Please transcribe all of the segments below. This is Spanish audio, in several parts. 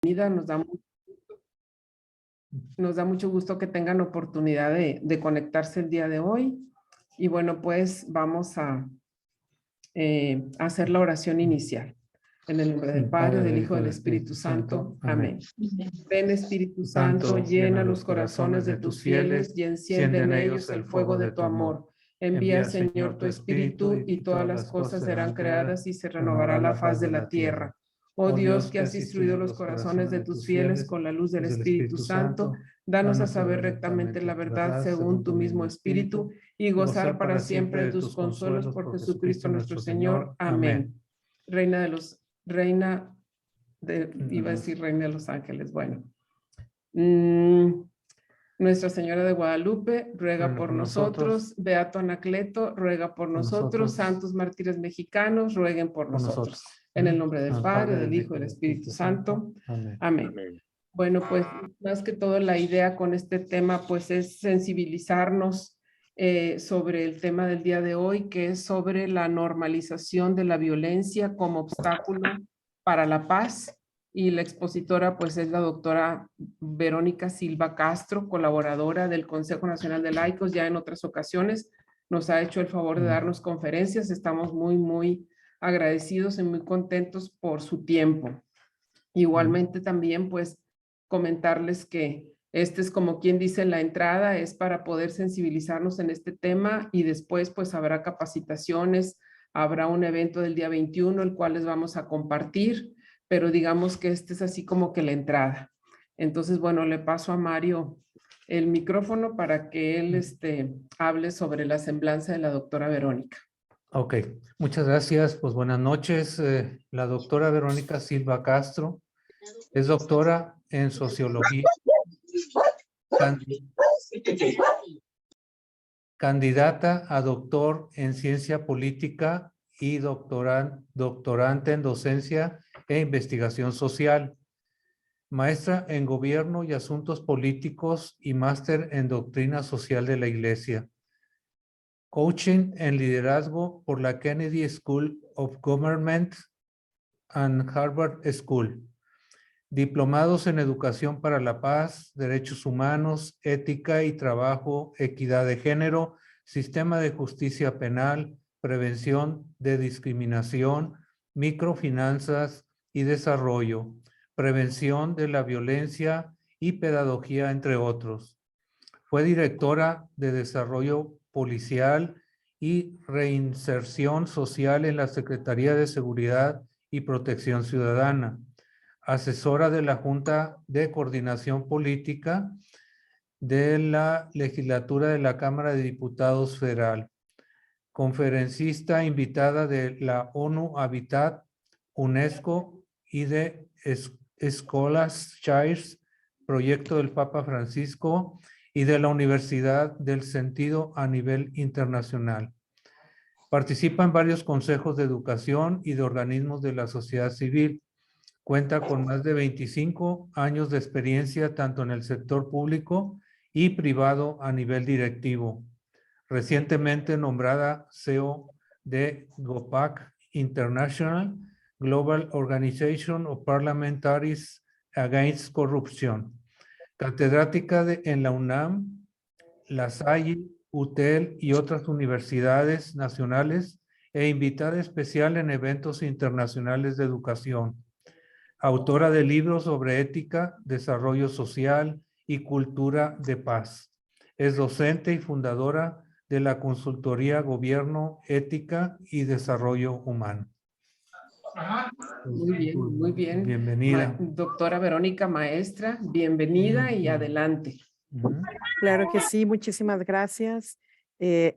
bienvenida. Nos da mucho gusto que tengan oportunidad de conectarse el día de hoy. Y bueno, pues vamos a hacer la oración inicial. En el nombre del Padre, del Hijo y del Espíritu Santo. Amén. Ven, Espíritu Santo, llena los corazones de tus fieles y enciende en ellos el fuego de tu amor. Envía, Señor, tu Espíritu y todas las cosas serán creadas y se renovará la faz de la tierra. Oh Dios, que has instruido los corazones de tus fieles con la luz del Espíritu Santo, danos a saber rectamente la verdad según tu mismo Espíritu y gozar para siempre de tus consuelos por Jesucristo nuestro Señor. Amén. Reina iba a decir Reina de los Ángeles, bueno. Nuestra Señora de Guadalupe, ruega por nosotros. Beato Anacleto, ruega por nosotros. Santos mártires mexicanos, rueguen por nosotros. En el nombre del Padre, del Hijo y del Espíritu Santo. Amén. Bueno, pues más que todo la idea con este tema pues es sensibilizarnos sobre el tema del día de hoy, que es sobre la normalización de la violencia como obstáculo para la paz. Y la expositora pues es la doctora Verónica Silva Castro, colaboradora del Consejo Nacional de Laicos. Ya en otras ocasiones nos ha hecho el favor de darnos conferencias. Estamos muy agradecidos y muy contentos por su tiempo. Igualmente también pues comentarles que este es como quien dice la entrada, es para poder sensibilizarnos en este tema y después pues habrá capacitaciones, habrá un evento del día 21, el cual les vamos a compartir, pero digamos que este es así como que la entrada. Entonces, bueno, le paso a Mario el micrófono para que él hable sobre la semblanza de la doctora Verónica. Ok, muchas gracias. Pues buenas noches. La doctora Verónica Silva Castro es doctora en sociología, candidata a doctor en ciencia política y doctorante en docencia e investigación social, maestra en gobierno y asuntos políticos y máster en doctrina social de la Iglesia. Coaching en liderazgo por la Kennedy School of Government and Harvard School. Diplomados en Educación para la Paz, Derechos Humanos, Ética y Trabajo, Equidad de Género, Sistema de Justicia Penal, Prevención de Discriminación, Microfinanzas y Desarrollo, Prevención de la Violencia y Pedagogía, entre otros. Fue directora de Desarrollo Policial y Reinserción Social en la Secretaría de Seguridad y Protección Ciudadana, asesora de la Junta de Coordinación Política de la Legislatura de la Cámara de Diputados Federal, conferencista invitada de la ONU Habitat, UNESCO y de Scholars Chairs, proyecto del Papa Francisco y de la Universidad del Sentido a nivel internacional. Participa en varios consejos de educación y de organismos de la sociedad civil. Cuenta con más de 25 años de experiencia tanto en el sector público y privado a nivel directivo. Recientemente nombrada CEO de GOPAC International, Global Organization of Parliamentaries Against Corruption. Catedrática en la UNAM, La Salle, UTEL y otras universidades nacionales e invitada especial en eventos internacionales de educación. Autora de libros sobre ética, desarrollo social y cultura de paz. Es docente y fundadora de la consultoría Gobierno, Ética y Desarrollo Humano. Muy bien. Bienvenida. Doctora Verónica, maestra, bienvenida y adelante. Claro que sí, muchísimas gracias.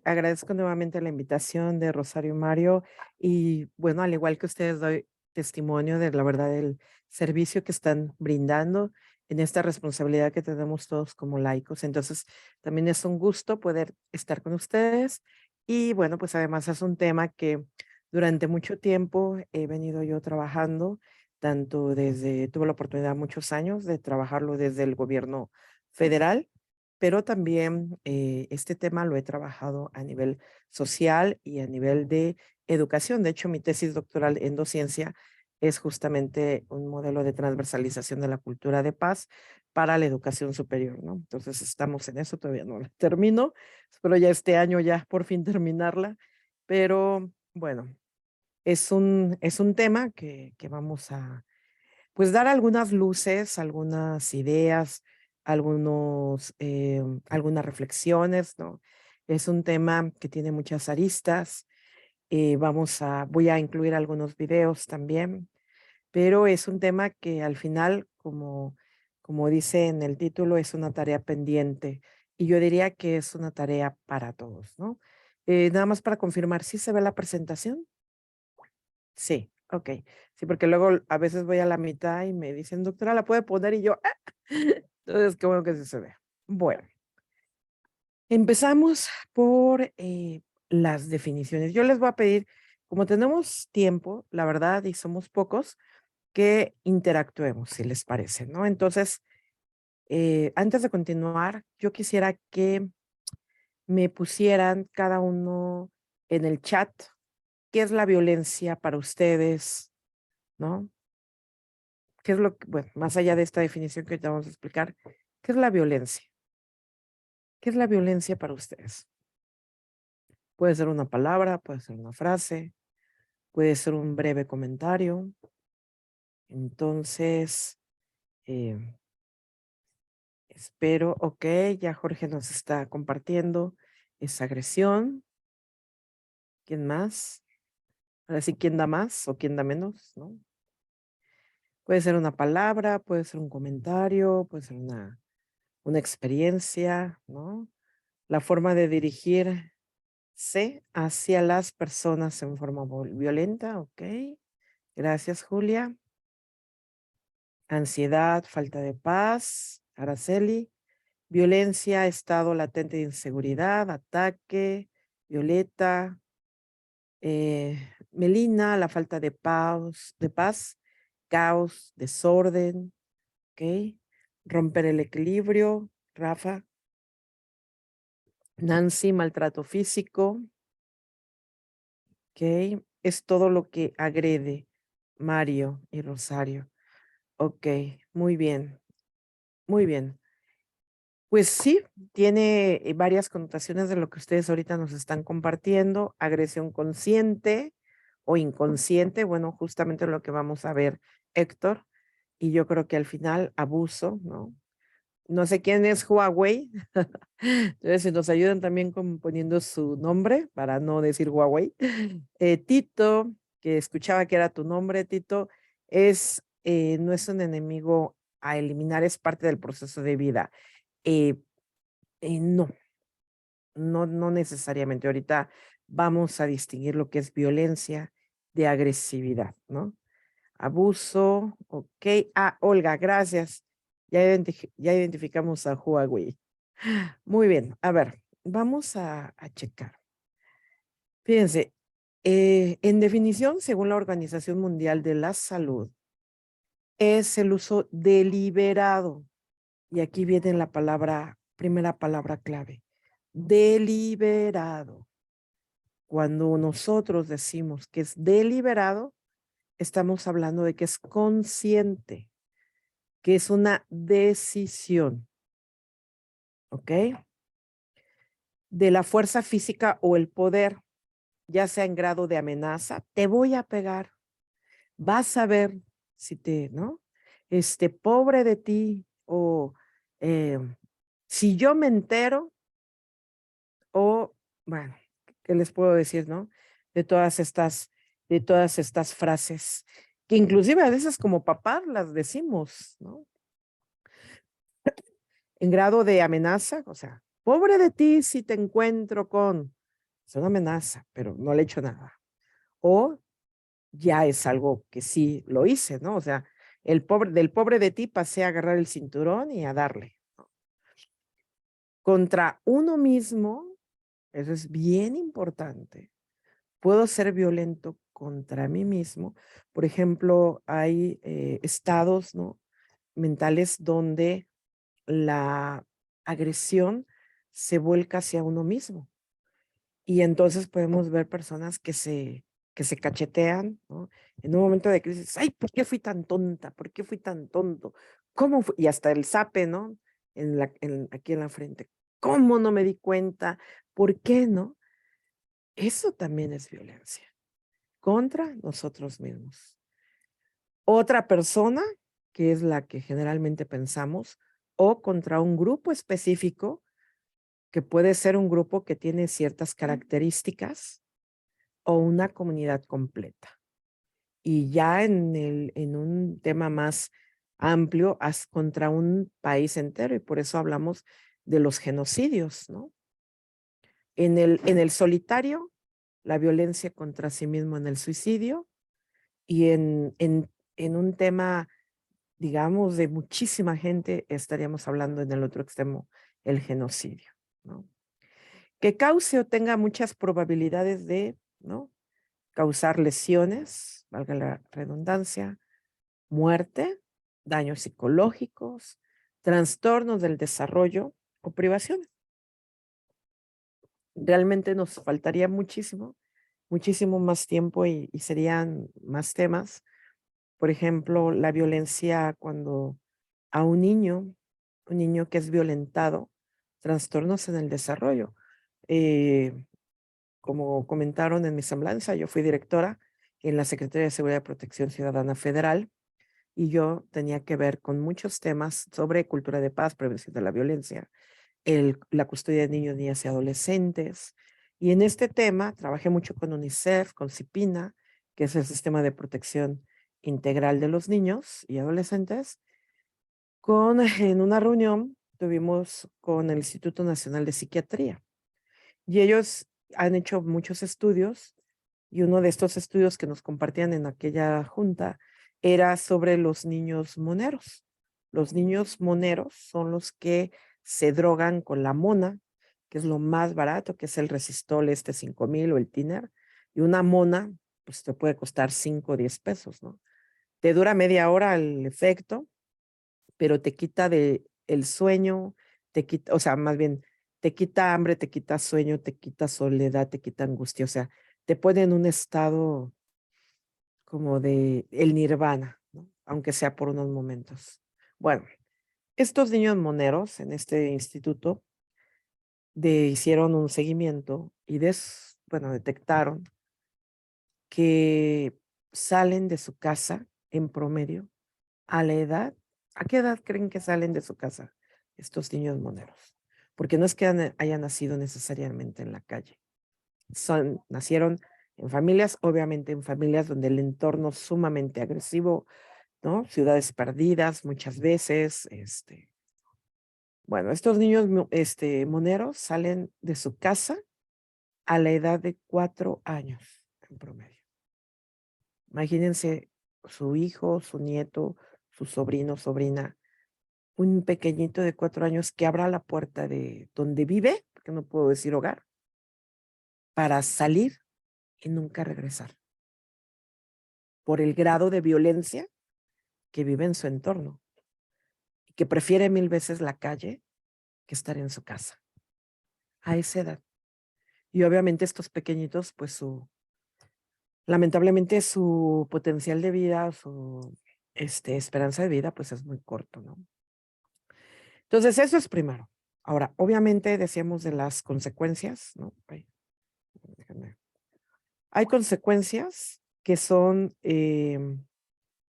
Agradezco nuevamente la invitación de Rosario Mario y bueno, al igual que ustedes doy testimonio de la verdad del servicio que están brindando en esta responsabilidad que tenemos todos como laicos. Entonces, también es un gusto poder estar con ustedes y bueno, pues además es un tema que durante mucho tiempo he venido yo trabajando, tuve la oportunidad muchos años de trabajarlo desde el gobierno federal, pero también este tema lo he trabajado a nivel social y a nivel de educación. De hecho, mi tesis doctoral en docencia es justamente un modelo de transversalización de la cultura de paz para la educación superior, ¿no? Entonces estamos en eso, todavía no la termino, espero ya este año ya por fin terminarla, pero bueno, es un tema que vamos a, pues, dar algunas luces, algunas ideas, algunas reflexiones, ¿no? Es un tema que tiene muchas aristas. Voy a incluir algunos videos también, pero es un tema que al final, como dice en el título, es una tarea pendiente y yo diría que es una tarea para todos, ¿no? Nada más para confirmar, ¿sí se ve la presentación? Sí, ok. Sí, porque luego a veces voy a la mitad y me dicen, doctora, ¿la puede poner? Y yo, "Ah". Entonces, qué bueno que sí se ve. Bueno, empezamos por las definiciones. Yo les voy a pedir, como tenemos tiempo, la verdad, y somos pocos, que interactuemos, si les parece, ¿no? Entonces, antes de continuar, yo quisiera que me pusieran cada uno en el chat qué es la violencia para ustedes, ¿no? ¿Qué es lo que, bueno, más allá de esta definición que ahorita vamos a explicar, qué es la violencia? ¿Qué es la violencia para ustedes? Puede ser una palabra, puede ser una frase, puede ser un breve comentario. Entonces, eh, espero, ok, ya Jorge nos está compartiendo esa agresión. ¿Quién más? Ahora sí, ¿quién da más o quién da menos? ¿No? Puede ser una palabra, puede ser un comentario, puede ser una experiencia, ¿no? La forma de dirigirse hacia las personas en forma violenta, ok. Gracias, Julia. Ansiedad, falta de paz, Araceli. Violencia, estado latente de inseguridad, ataque, Violeta. Melina, la falta de paz, caos, desorden, ok. Romper el equilibrio, Rafa. Nancy, maltrato físico, ok. Es todo lo que agrede, Mario y Rosario. Ok, muy bien, muy bien. Pues sí, tiene varias connotaciones de lo que ustedes ahorita nos están compartiendo. Agresión consciente o inconsciente, bueno, justamente lo que vamos a ver, Héctor. Y yo creo que al final, abuso, ¿no? No sé quién es Huawei. Entonces, si nos ayudan también poniendo su nombre para no decir Huawei. Tito, que escuchaba que era tu nombre, Tito, no es un enemigo a eliminar, es parte del proceso de vida. Eh, no, no necesariamente. Ahorita vamos a distinguir lo que es violencia de agresividad, ¿no? Abuso, ok. Ah, Olga, gracias. Ya identificamos a Huawei. Muy bien, a ver, vamos a checar. Fíjense, en definición, según la Organización Mundial de la Salud, es el uso deliberado. Y aquí viene la primera palabra clave, deliberado. Cuando nosotros decimos que es deliberado, estamos hablando de que es consciente, que es una decisión, ¿ok? De la fuerza física o el poder, ya sea en grado de amenaza, te voy a pegar, vas a ver si ¿no? Pobre de ti, o si yo me entero, o, bueno, ¿qué les puedo decir, no? De de todas estas frases, que inclusive a veces como papás las decimos, ¿no? En grado de amenaza, o sea, pobre de ti si te encuentro con, es una amenaza, pero no le he hecho nada. O ya es algo que sí lo hice, ¿no? O sea, del pobre de ti pasé a agarrar el cinturón y a darle, ¿no? Contra uno mismo, eso es bien importante. Puedo ser violento contra mí mismo. Por ejemplo, hay estados, ¿no?, mentales donde la agresión se vuelca hacia uno mismo. Y entonces podemos ver personas que se que se cachetean, ¿no? En un momento de crisis, ay, ¿por qué fui tan tonta? ¿Por qué fui tan tonto? ¿Cómo fue? Y hasta el zape, ¿no? Aquí en la frente. ¿Cómo no me di cuenta? ¿Por qué no? Eso también es violencia contra nosotros mismos. Otra persona, que es la que generalmente pensamos, o contra un grupo específico, que puede ser un grupo que tiene ciertas características o una comunidad completa. Y ya en un tema más amplio, contra un país entero, y por eso hablamos de los genocidios, ¿no? En el solitario, la violencia contra sí mismo en el suicidio, y en un tema, digamos, de muchísima gente, estaríamos hablando en el otro extremo, el genocidio, ¿no? Que cause o tenga muchas probabilidades de, ¿no? Causar lesiones, valga la redundancia, muerte, daños psicológicos, trastornos del desarrollo o privaciones. Realmente nos faltaría muchísimo, muchísimo más tiempo y serían más temas. Por ejemplo, la violencia cuando a un niño que es violentado, trastornos en el desarrollo. Como comentaron en mi semblanza, yo fui directora en la Secretaría de Seguridad y Protección Ciudadana Federal y yo tenía que ver con muchos temas sobre cultura de paz, prevención de la violencia, la custodia de niños, niñas y adolescentes. Y en este tema trabajé mucho con UNICEF, con CIPINA, que es el Sistema de Protección Integral de los Niños y Adolescentes. En una reunión tuvimos con el Instituto Nacional de Psiquiatría y ellos han hecho muchos estudios y uno de estos estudios que nos compartían en aquella junta era sobre los niños moneros. Los niños moneros son los que se drogan con la mona, que es lo más barato, que es el Resistol 5000 o el Tiner, y una mona pues te puede costar 5 o 10 pesos, ¿no? Te dura media hora el efecto, pero te quita el sueño, te quita, o sea, más bien, te quita hambre, te quita sueño, te quita soledad, te quita angustia, o sea, te pone en un estado como de el nirvana, ¿no? Aunque sea por unos momentos. Bueno, estos niños moneros en este instituto hicieron un seguimiento y bueno, detectaron que salen de su casa en promedio a la edad, ¿a qué edad creen que salen de su casa estos niños moneros? Porque no es que hayan nacido necesariamente en la calle. Nacieron en familias, obviamente en familias donde el entorno es sumamente agresivo, ¿no? Ciudades perdidas muchas veces. Bueno, estos niños moneros salen de su casa a la edad de 4 años en promedio. Imagínense su hijo, su nieto, su sobrino, sobrina, un pequeñito de 4 años que abra la puerta de donde vive, porque no puedo decir hogar, para salir y nunca regresar, por el grado de violencia que vive en su entorno, y que prefiere 1000 veces la calle que estar en su casa, a esa edad. Y obviamente estos pequeñitos, pues lamentablemente su potencial de vida, su esperanza de vida, pues es muy corto, ¿no? Entonces, eso es primero. Ahora, obviamente decíamos de las consecuencias, ¿no? Ay, déjame. Hay consecuencias que son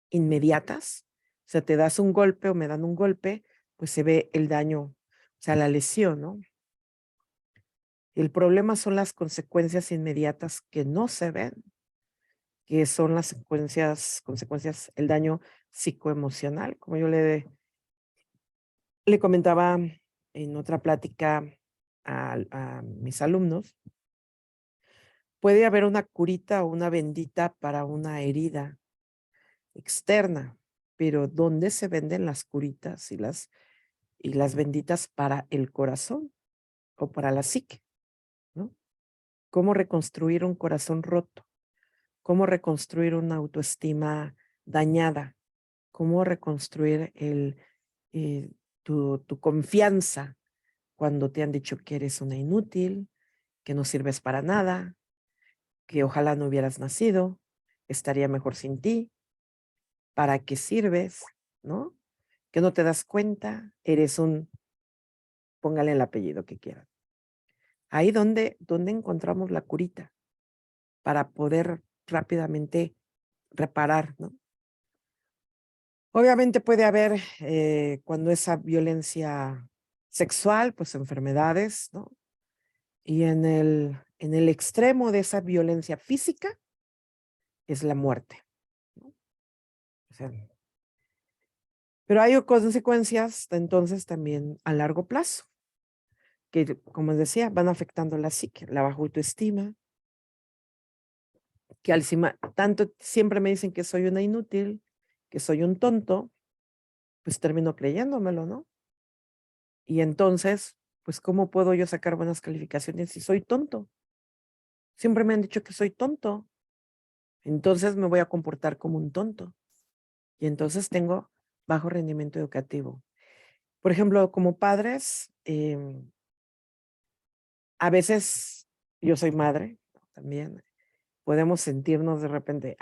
inmediatas. O sea, te das un golpe o me dan un golpe, pues se ve el daño, o sea, la lesión, ¿no? El problema son las consecuencias inmediatas que no se ven, que son las consecuencias, el daño psicoemocional, como yo le comentaba en otra plática a mis alumnos. Puede haber una curita o una bendita para una herida externa, pero ¿dónde se venden las curitas y las benditas para el corazón o para la psique, ¿no? ¿Cómo reconstruir un corazón roto? ¿Cómo reconstruir una autoestima dañada? ¿Cómo reconstruir tu confianza cuando te han dicho que eres una inútil, que no sirves para nada, que ojalá no hubieras nacido, estaría mejor sin ti, ¿para qué sirves? ¿No? Que no te das cuenta, eres un, póngale el apellido que quieran. Ahí donde encontramos la curita para poder rápidamente reparar, ¿no? Obviamente puede haber, cuando esa violencia sexual, pues enfermedades, ¿no? Y en el extremo de esa violencia física es la muerte, ¿no? O sea, pero hay consecuencias entonces también a largo plazo, que como decía, van afectando la psique, la baja autoestima, que tanto siempre me dicen que soy una inútil, que soy un tonto, pues termino creyéndomelo, ¿no? Y entonces, pues, ¿cómo puedo yo sacar buenas calificaciones si soy tonto? Siempre me han dicho que soy tonto. Entonces me voy a comportar como un tonto. Y entonces tengo bajo rendimiento educativo. Por ejemplo, como padres, a veces yo soy madre también. Podemos sentirnos de repente,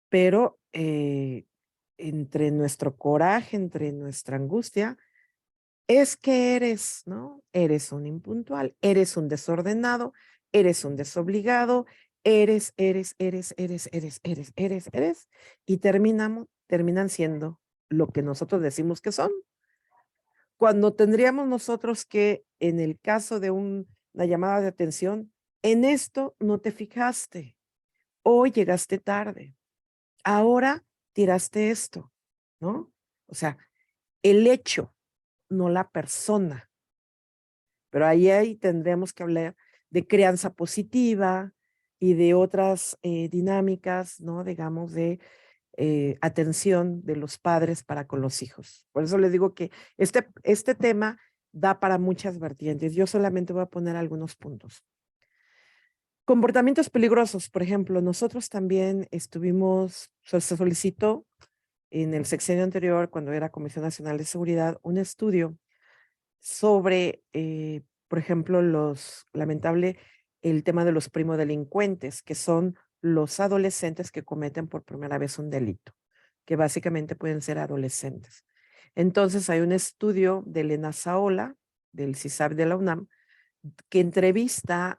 pero entre nuestro coraje, entre nuestra angustia, es que eres, ¿no? Eres un impuntual, eres un desordenado, eres un desobligado, eres, y terminan siendo lo que nosotros decimos que son. Cuando tendríamos nosotros que, en el caso de una llamada de atención, en esto no te fijaste, hoy llegaste tarde, ahora tiraste esto, ¿no? O sea, el hecho, no la persona. Pero ahí tendremos que hablar de crianza positiva y de otras dinámicas, ¿no? Digamos, de atención de los padres para con los hijos. Por eso les digo que este tema da para muchas vertientes. Yo solamente voy a poner algunos puntos. Comportamientos peligrosos, por ejemplo, nosotros también se solicitó en el sexenio anterior, cuando era Comisión Nacional de Seguridad, un estudio sobre, por ejemplo, el tema de los primodelincuentes, que son los adolescentes que cometen por primera vez un delito, que básicamente pueden ser adolescentes. Entonces, hay un estudio de Elena Saola, del CISAB de la UNAM, que entrevista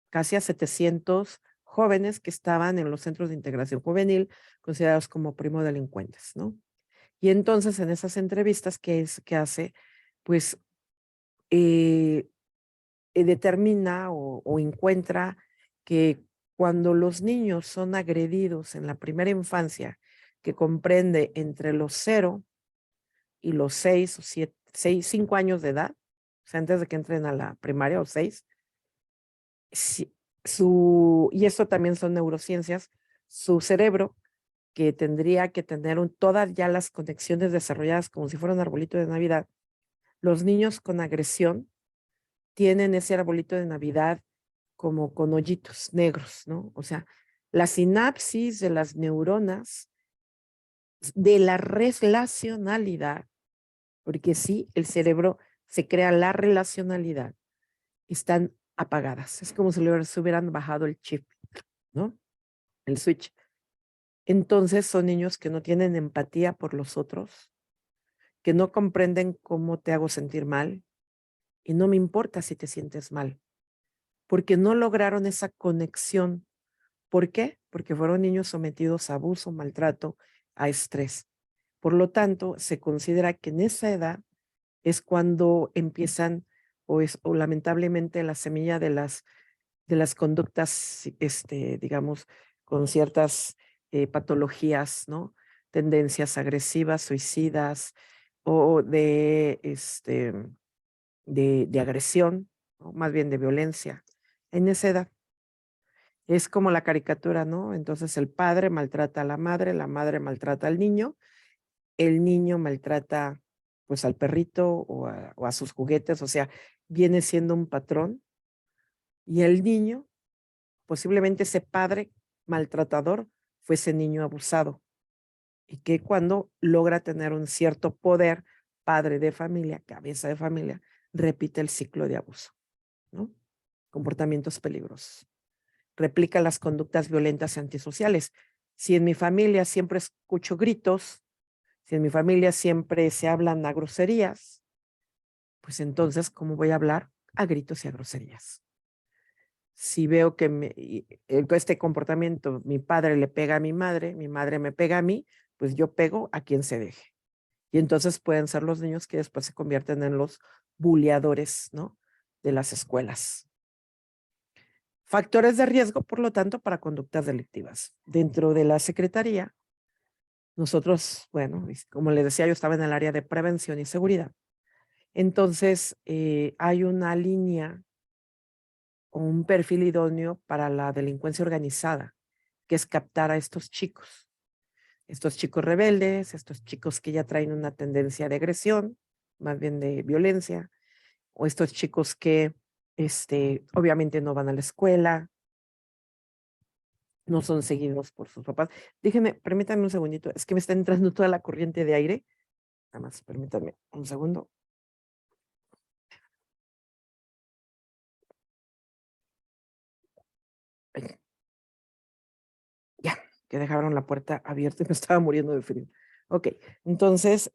casi a 700 jóvenes que estaban en los centros de integración juvenil, considerados como primodelincuentes, ¿no? Y entonces, en esas entrevistas que hace, pues determina o encuentra que cuando los niños son agredidos en la primera infancia, que comprende entre los 0 y los 6 o 7, 6, 5 años de edad, o sea, antes de que entren a la primaria o 6, y esto también son neurociencias, su cerebro, que tendría que tener todas ya las conexiones desarrolladas como si fuera un arbolito de Navidad, los niños con agresión tienen ese arbolito de Navidad como con hoyitos negros, ¿no? O sea, la sinapsis de las neuronas de la relacionalidad, porque sí, el cerebro se crea la relacionalidad, están apagadas. Es como si se hubieran bajado el chip, ¿no? El switch. Entonces son niños que no tienen empatía por los otros, que no comprenden cómo te hago sentir mal y no me importa si te sientes mal, porque no lograron esa conexión. ¿Por qué? Porque fueron niños sometidos a abuso, maltrato, a estrés. Por lo tanto, se considera que en esa edad es cuando empiezan o lamentablemente la semilla de las conductas, digamos, con ciertas patologías, ¿no? Tendencias agresivas, suicidas o de agresión, ¿no? Más bien de violencia, en esa edad. Es como la caricatura, ¿no? Entonces el padre maltrata a la madre maltrata al niño, el niño maltrata pues al perrito o a sus juguetes, o sea, viene siendo un patrón y el niño, posiblemente ese padre maltratador, fue ese niño abusado y que cuando logra tener un cierto poder, padre de familia, cabeza de familia, repite el ciclo de abuso, ¿no? Comportamientos peligrosos. replica las conductas violentas y antisociales. Si en mi familia siempre escucho gritos, si en mi familia siempre se hablan a groserías, pues entonces, ¿cómo voy a hablar a gritos y a groserías? Si veo que este comportamiento, mi padre le pega a mi madre me pega a mí, pues yo pego a quien se deje. Y entonces pueden ser los niños que después se convierten en los buleadores, ¿no?, de las escuelas. Factores de riesgo, por lo tanto, para conductas delictivas. Dentro de la Secretaría, nosotros, bueno, como les decía, yo estaba en el área de prevención y seguridad. Entonces, hay una línea o un perfil idóneo para la delincuencia organizada, que es captar a estos chicos rebeldes, estos chicos que ya traen una tendencia de agresión, más bien de violencia, o estos chicos que obviamente no van a la escuela, no son seguidos por sus papás. Permítanme un segundito, es que me está entrando toda la corriente de aire. Nada más, permítanme un segundo. Ay, ya, que dejaron la puerta abierta y me estaba muriendo de frío. Ok, entonces,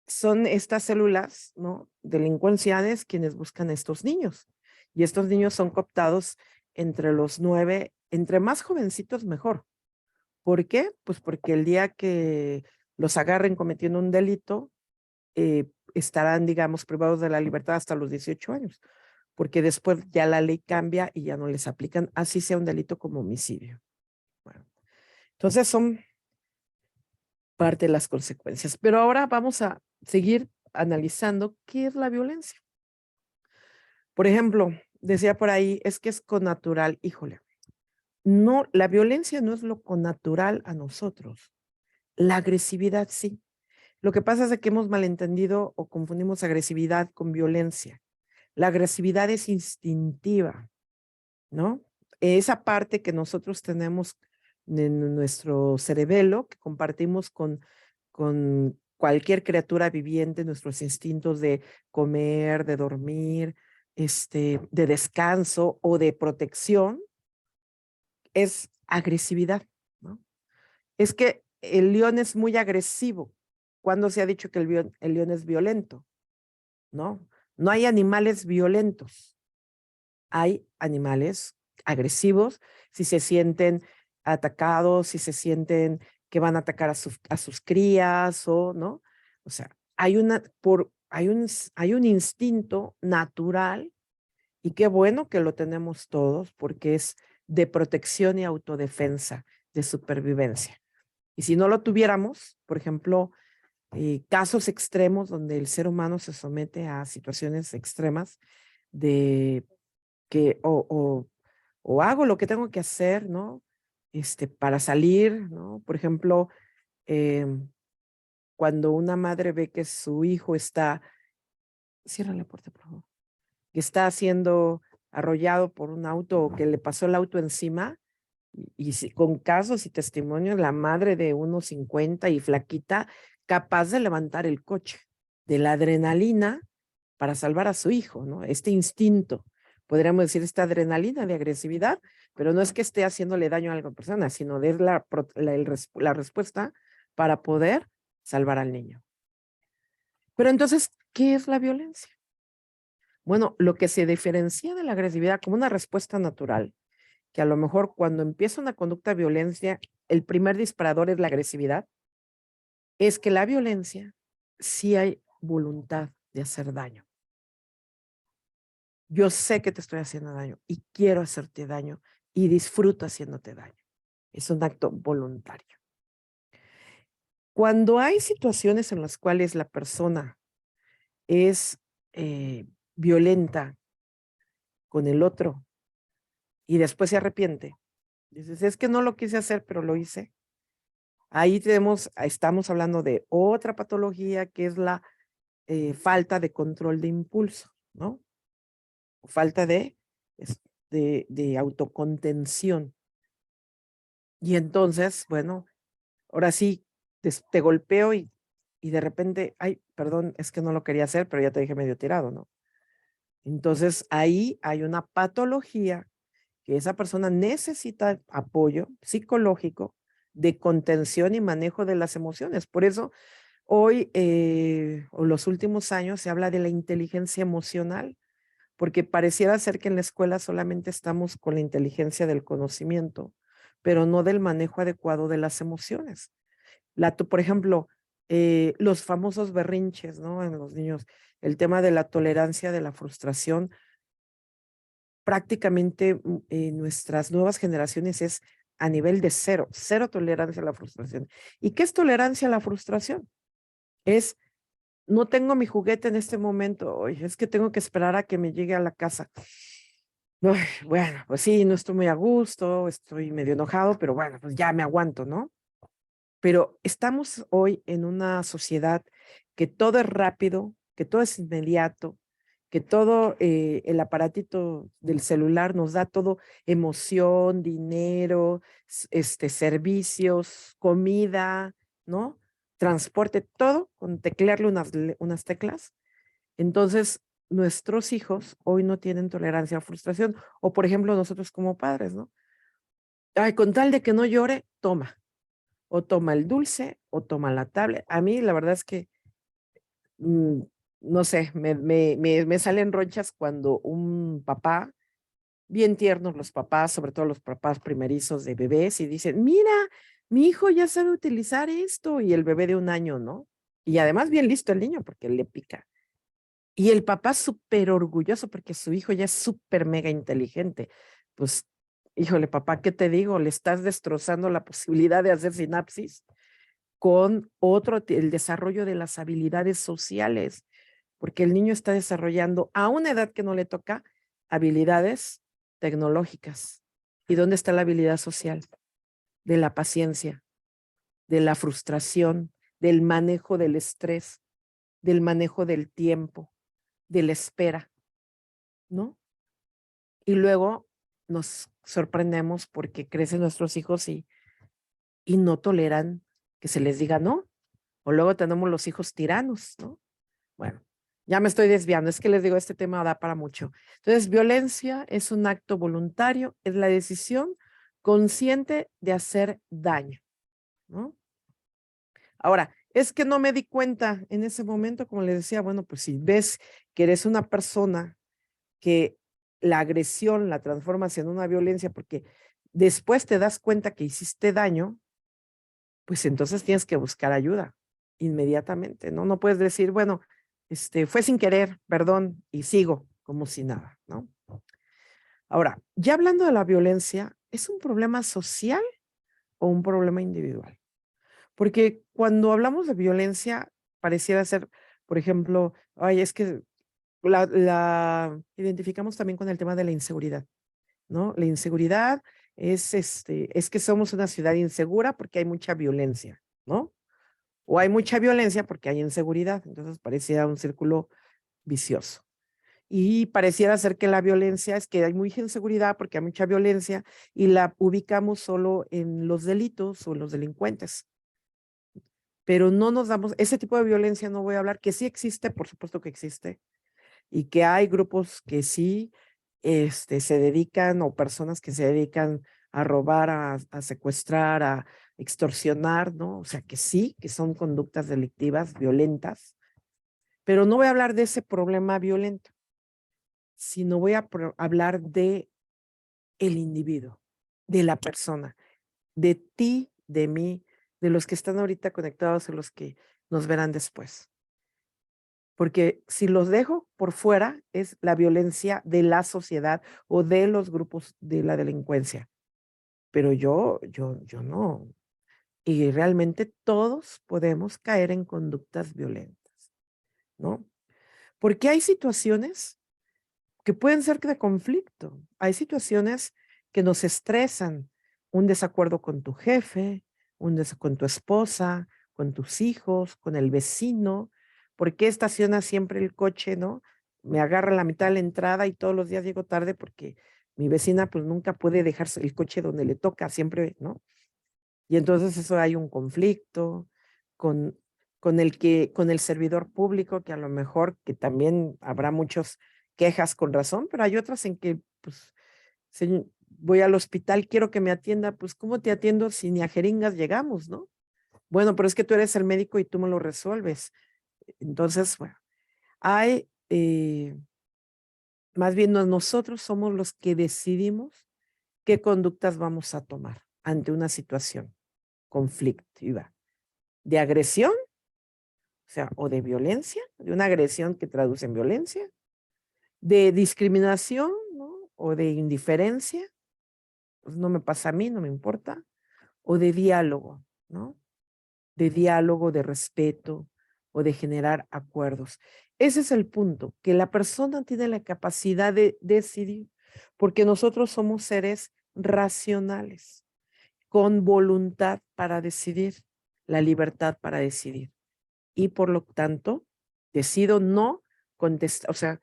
son estas células, ¿no?, delincuenciales quienes buscan a estos niños. Y estos niños son cooptados entre los 9, entre más jovencitos mejor. ¿Por qué? Pues porque el día que los agarren cometiendo un delito, estarán, digamos, privados de la libertad hasta los 18 años, porque después ya la ley cambia y ya no les aplican, así sea un delito como homicidio. Bueno, entonces son parte de las consecuencias. Pero ahora vamos a seguir analizando qué es la violencia. Por ejemplo, decía por ahí, es que es connatural. Híjole, no, la violencia no es lo connatural a nosotros. La agresividad sí. Lo que pasa es que hemos malentendido o confundimos agresividad con violencia. La agresividad es instintiva, ¿no? Esa parte que nosotros tenemos en nuestro cerebelo, que compartimos con cualquier criatura viviente, nuestros instintos de comer, de dormir, de descanso o de protección, es agresividad, ¿no? Es que el león es muy agresivo. ¿Cuándo se ha dicho que el león es violento? No, no hay animales violentos. Hay animales agresivos si se sienten atacados, si se sienten que van a atacar a sus crías o no. O sea, hay un instinto natural y qué bueno que lo tenemos todos porque es de protección y autodefensa, de supervivencia. Y si no lo tuviéramos, por ejemplo, casos extremos donde el ser humano se somete a situaciones extremas de que o hago lo que tengo que hacer, ¿no? Para salir, ¿no? Por ejemplo, cuando una madre ve que su hijo cierra la puerta, por favor, que está siendo arrollado por un auto o que le pasó el auto encima, con casos y testimonios, la madre de 1.50 y flaquita, capaz de levantar el coche, de la adrenalina para salvar a su hijo, ¿no? Este instinto, podríamos decir esta adrenalina de agresividad, pero no es que esté haciéndole daño a la persona, sino de la respuesta para poder salvar al niño. Pero entonces, ¿qué es la violencia? Bueno, lo que se diferencia de la agresividad como una respuesta natural, que a lo mejor cuando empieza una conducta de violencia, el primer disparador es la agresividad, es que la violencia sí hay voluntad de hacer daño. Yo sé que te estoy haciendo daño y quiero hacerte daño y disfruto haciéndote daño. Es un acto voluntario. Cuando hay situaciones en las cuales la persona es violenta con el otro y después se arrepiente, dices, es que no lo quise hacer, pero lo hice. Ahí estamos hablando de otra patología que es la falta de control de impulso, ¿no? Falta de autocontención. Y entonces, bueno, ahora sí, te golpeo y de repente, ay, perdón, es que no lo quería hacer, pero ya te dejé medio tirado, ¿no? Entonces, ahí hay una patología que esa persona necesita apoyo psicológico de contención y manejo de las emociones. Por eso hoy o los últimos años se habla de la inteligencia emocional, porque pareciera ser que en la escuela solamente estamos con la inteligencia del conocimiento, pero no del manejo adecuado de las emociones. Por ejemplo, los famosos berrinches, ¿no? En los niños, el tema de la tolerancia de la frustración, prácticamente en nuestras nuevas generaciones es a nivel de cero, cero tolerancia a la frustración. ¿Y qué es tolerancia a la frustración? Es, no tengo mi juguete en este momento, oye, es que tengo que esperar a que me llegue a la casa. Ay, bueno, pues sí, no estoy muy a gusto, estoy medio enojado, pero bueno, pues ya me aguanto, ¿no? Pero estamos hoy en una sociedad que todo es rápido, que todo es inmediato, que todo el aparatito del celular nos da todo emoción, dinero, servicios, comida, ¿no? Transporte, todo con teclearle unas teclas. Entonces, nuestros hijos hoy no tienen tolerancia a frustración. O, por ejemplo, nosotros como padres, ¿no? Ay, con tal de que no llore, toma. O toma el dulce o toma la tablet. A mí la verdad es que, mm, no sé, me salen ronchas cuando un papá, bien tiernos los papás, sobre todo los papás primerizos de bebés, y dicen, mira, mi hijo ya sabe utilizar esto, y el bebé de 1 año, ¿no? Y además bien listo el niño porque le pica. Y el papá súper orgulloso porque su hijo ya es súper mega inteligente. Pues, híjole, papá, ¿qué te digo? Le estás destrozando la posibilidad de hacer sinapsis con el desarrollo de las habilidades sociales, porque el niño está desarrollando a una edad que no le toca habilidades tecnológicas. ¿Y dónde está la habilidad social? De la paciencia, de la frustración, del manejo del estrés, del manejo del tiempo, de la espera, ¿no? Y luego nos sorprendemos porque crecen nuestros hijos y no toleran que se les diga no. O luego tenemos los hijos tiranos, ¿no? Bueno, ya me estoy desviando, es que les digo, este tema da para mucho. Entonces, violencia es un acto voluntario, es la decisión consciente de hacer daño, ¿no? Ahora, es que no me di cuenta en ese momento, como les decía, bueno, pues si ves que eres una persona que la agresión la transformas en una violencia porque después te das cuenta que hiciste daño, pues entonces tienes que buscar ayuda inmediatamente, ¿no? No puedes decir, bueno, fue sin querer, perdón, y sigo como si nada, ¿no? Ahora, ya hablando de la violencia, ¿es un problema social o un problema individual? Porque cuando hablamos de violencia, pareciera ser, por ejemplo, ay, es que la identificamos también con el tema de la inseguridad, ¿no? La inseguridad es que somos una ciudad insegura porque hay mucha violencia, ¿no? O hay mucha violencia porque hay inseguridad. Entonces parecía un círculo vicioso. Y pareciera ser que la violencia es que hay mucha inseguridad porque hay mucha violencia y la ubicamos solo en los delitos o en los delincuentes. Pero no nos damos, ese tipo de violencia no voy a hablar, que sí existe, por supuesto que existe, y que hay grupos que sí se dedican o personas que se dedican a robar, a secuestrar, a extorsionar, ¿no? O sea, que sí, que son conductas delictivas, violentas, pero no voy a hablar de ese problema violento, sino voy a hablar de el individuo, de la persona, de ti, de mí, de los que están ahorita conectados y los que nos verán después. Porque si los dejo por fuera es la violencia de la sociedad o de los grupos de la delincuencia. Pero yo no. Y realmente todos podemos caer en conductas violentas, ¿no? Porque hay situaciones que pueden ser de conflicto. Hay situaciones que nos estresan. Un desacuerdo con tu jefe, con tu esposa, con tus hijos, con el vecino. ¿Por qué estaciona siempre el coche, no? Me agarra la mitad de la entrada y todos los días llego tarde porque mi vecina pues nunca puede dejarse el coche donde le toca, siempre, ¿no? Y entonces eso hay un conflicto con, con el servidor público, que a lo mejor que también habrá muchos quejas con razón, pero hay otras en que pues voy al hospital, quiero que me atienda, pues ¿cómo te atiendo si ni a jeringas llegamos, no? Bueno, pero es que tú eres el médico y tú me lo resuelves. Entonces, bueno, hay, más bien nosotros somos los que decidimos qué conductas vamos a tomar ante una situación conflictiva de agresión, o sea, o de violencia, de una agresión que traduce en violencia, de discriminación, ¿no? O de indiferencia, pues no me pasa a mí, no me importa, o de diálogo, ¿no? De diálogo, de respeto o de generar acuerdos. Ese es el punto, que la persona tiene la capacidad de decidir, porque nosotros somos seres racionales, con voluntad para decidir, la libertad para decidir. Y por lo tanto, decido no contestar, o sea,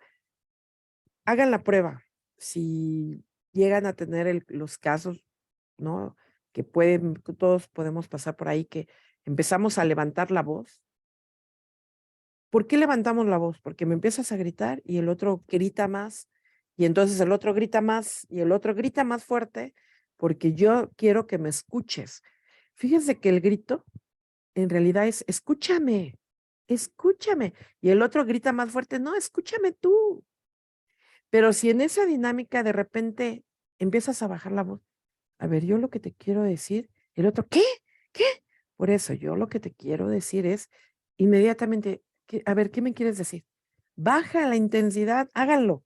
hagan la prueba. Si llegan a tener los casos, ¿no? Que todos podemos pasar por ahí, que empezamos a levantar la voz. ¿Por qué levantamos la voz? Porque me empiezas a gritar y el otro grita más, y entonces el otro grita más, y el otro grita más fuerte, porque yo quiero que me escuches. Fíjense que el grito en realidad es, escúchame, escúchame. Y el otro grita más fuerte, no, escúchame tú. Pero si en esa dinámica de repente empiezas a bajar la voz, a ver, yo lo que te quiero decir, el otro, ¿qué? ¿Qué? Por eso yo lo que te quiero decir es inmediatamente, a ver, ¿qué me quieres decir? Baja la intensidad, háganlo.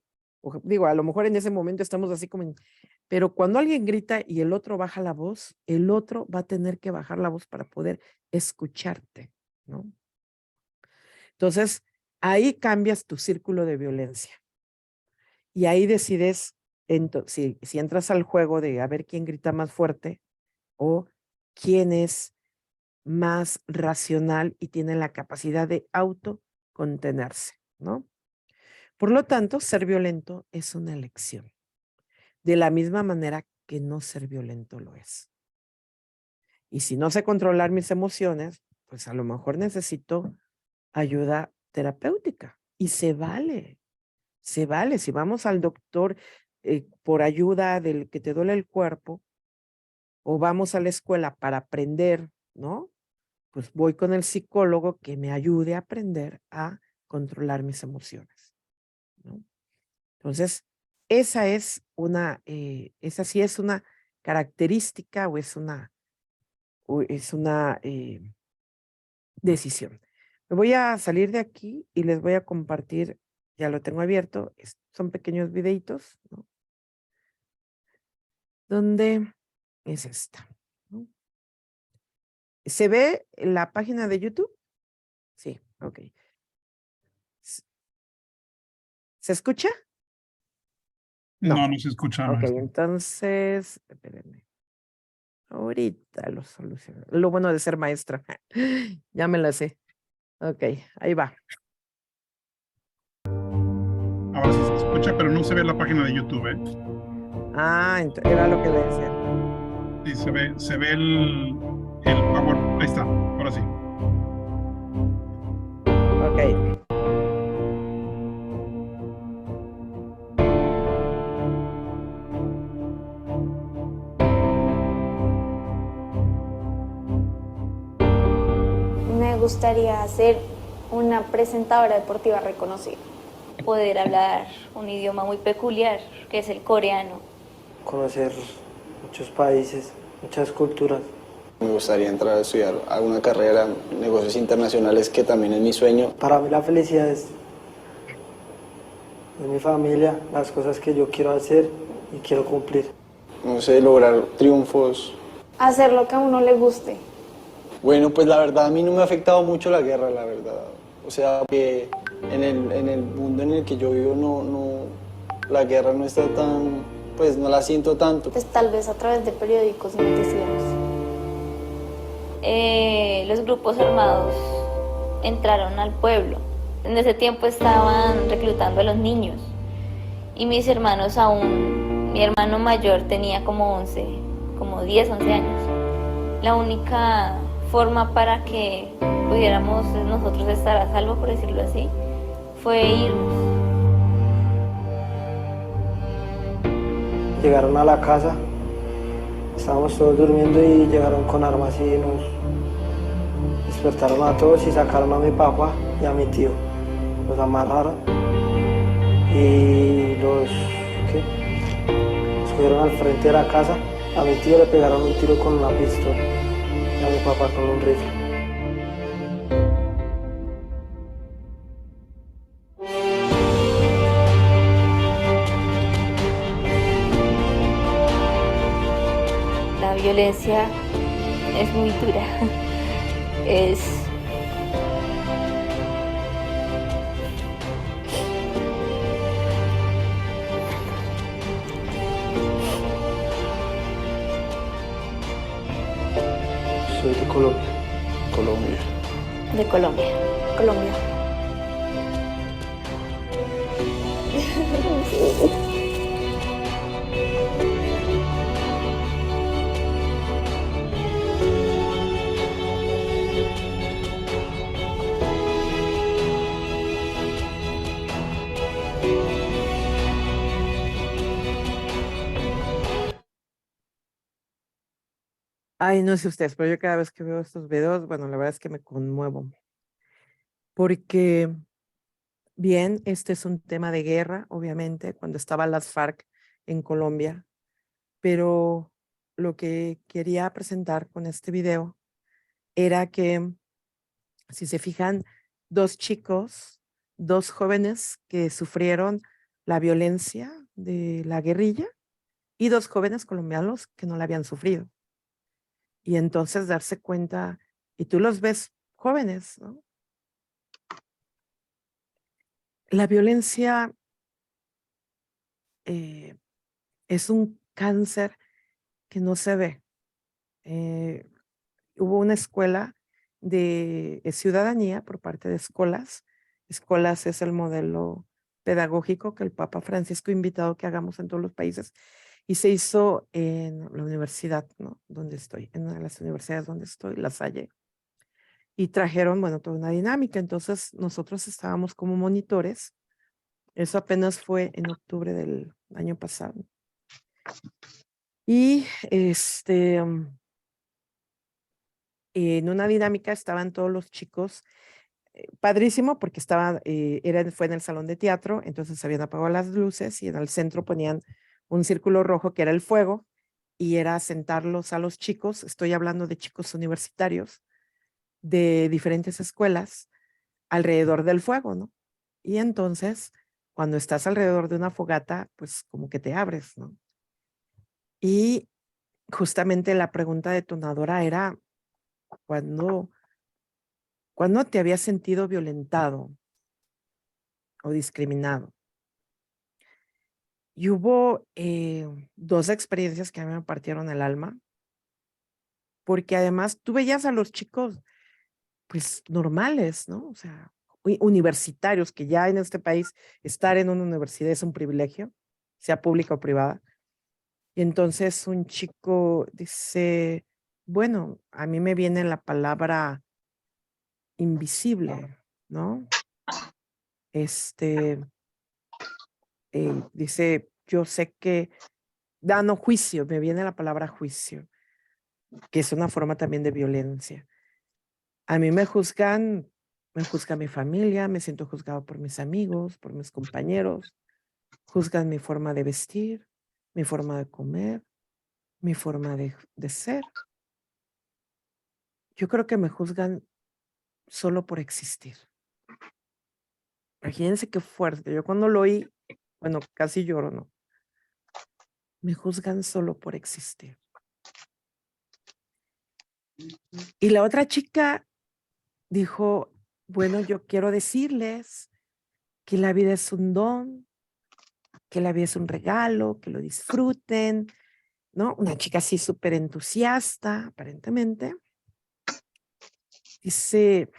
Digo, a lo mejor en ese momento estamos así como, pero cuando alguien grita y el otro baja la voz, el otro va a tener que bajar la voz para poder escucharte, ¿no? Entonces, ahí cambias tu círculo de violencia. Y ahí decides, si entras al juego de a ver quién grita más fuerte o quién es más racional y tiene la capacidad de autocontenerse, ¿no? Por lo tanto, ser violento es una elección, de la misma manera que no ser violento lo es. Y si no sé controlar mis emociones, pues a lo mejor necesito ayuda terapéutica y se vale. Se vale, si vamos al doctor por ayuda del que te duele el cuerpo o vamos a la escuela para aprender, ¿no? Pues voy con el psicólogo que me ayude a aprender a controlar mis emociones, ¿no? Entonces, esa sí es una característica o es una decisión. Me voy a salir de aquí y les voy a compartir, ya lo tengo abierto, son pequeños videitos, ¿no? ¿Dónde es esta? ¿No? ¿Se ve la página de YouTube? Sí, ok. ¿Se escucha? No, no se escucha. Ok, Maestra. entonces, espérenme. Ahorita lo soluciono. Lo bueno de ser maestra. Ya me la sé. Ok, ahí va. Ahora sí se escucha, pero no se ve la página de YouTube, ¿eh? Ah, era lo que le decía. Sí, se ve el power. Ahí está, ahora sí. Ok. Me gustaría ser una presentadora deportiva reconocida. Poder hablar un idioma muy peculiar, que es el coreano. Conocer muchos países, muchas culturas. Me gustaría entrar a estudiar alguna carrera, negocios internacionales, que también es mi sueño. Para mí la felicidad es mi familia, las cosas que yo quiero hacer y quiero cumplir. No sé, lograr triunfos. Hacer lo que a uno le guste. Bueno, pues la verdad a mí no me ha afectado mucho la guerra, la verdad. O sea, que en el mundo en el que yo vivo la guerra no está tan, pues no la siento tanto. Pues tal vez a través de periódicos y noticieros. Los grupos armados entraron al pueblo. En ese tiempo estaban reclutando a los niños y mis hermanos aún, mi hermano mayor tenía como 10, 11 años. La única forma para que pudiéramos nosotros estar a salvo, por decirlo así, fue irnos. Llegaron a la casa Estábamos todos durmiendo y llegaron con armas y nos despertaron a todos y sacaron a mi papá y a mi tío. Los amarraron y los subieron al frente de la casa. A mi tío le pegaron un tiro con una pistola y a mi papá con un rifle. La violencia es muy dura. Soy de Colombia. Colombia. De Colombia. Colombia. Ay, no sé ustedes, pero yo cada vez que veo estos videos, bueno, la verdad es que me conmuevo. Porque, bien, este es un tema de guerra, obviamente, cuando estaban las FARC en Colombia, pero lo que quería presentar con este video era que, si se fijan, dos chicos, dos jóvenes que sufrieron la violencia de la guerrilla y dos jóvenes colombianos que no la habían sufrido. Y entonces darse cuenta, y tú los ves jóvenes, ¿no? La violencia es un cáncer que no se ve. Hubo una escuela de ciudadanía por parte de Escolas. Escolas es el modelo pedagógico que el Papa Francisco ha invitado que hagamos en todos los países y se hizo en la universidad, ¿no? Donde estoy, en una de las universidades donde estoy, La Salle. Y trajeron, bueno, toda una dinámica. Entonces nosotros estábamos como monitores. Eso apenas fue en octubre del año pasado. Y en una dinámica estaban todos los chicos, padrísimo porque fue en el salón de teatro, entonces habían apagado las luces y en el centro ponían un círculo rojo que era el fuego y era sentarlos a los chicos, estoy hablando de chicos universitarios de diferentes escuelas alrededor del fuego, ¿no? Y entonces, cuando estás alrededor de una fogata, pues como que te abres, ¿no? Y justamente la pregunta detonadora era, ¿cuándo te habías sentido violentado o discriminado? Y hubo dos experiencias que a mí me partieron el alma, porque además tú veías a los chicos, pues normales, ¿no? O sea, universitarios, que ya en este país estar en una universidad es un privilegio, sea pública o privada. Y entonces un chico dice, bueno, a mí me viene la palabra invisible, ¿no? Dice, yo sé que, no, juicio, me viene la palabra juicio, que es una forma también de violencia. A mí me juzga mi familia, me siento juzgado por mis amigos, por mis compañeros, juzgan mi forma de vestir, mi forma de comer, mi forma de ser. Yo creo que me juzgan solo por existir. Imagínense qué fuerte. Yo cuando lo oí, bueno, casi lloro, ¿no? Me juzgan solo por existir. Y la otra chica dijo, bueno, yo quiero decirles que la vida es un don, que la vida es un regalo, que lo disfruten, ¿no? Una chica así súper entusiasta, aparentemente. Dice,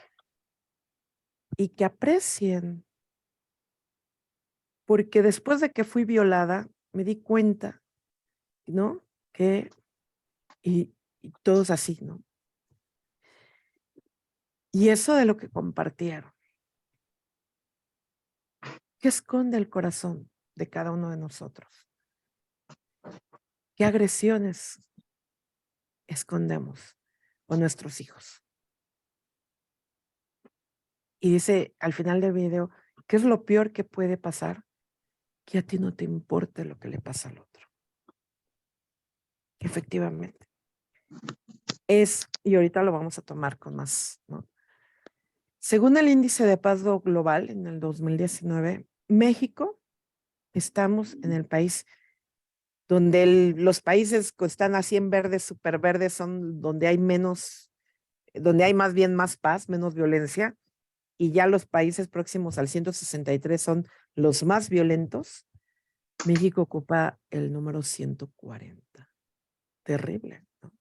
y que aprecien, porque después de que fui violada, me di cuenta, ¿no? Y todos así, ¿no? Y eso de lo que compartieron. ¿Qué esconde el corazón de cada uno de nosotros? ¿Qué agresiones escondemos con nuestros hijos. Y dice al final del video, ¿qué es lo peor que puede pasar? Que a ti no te importe lo que le pasa al otro. Efectivamente. Y ahorita lo vamos a tomar con más, ¿no? Según el índice de paz global en el 2019, México, estamos en el país donde los países que están así en verde, súper verdes, son donde hay menos, donde hay más bien más paz, menos violencia, y ya los países próximos al 163 son los más violentos. México ocupa el número 140. Terrible, ¿no?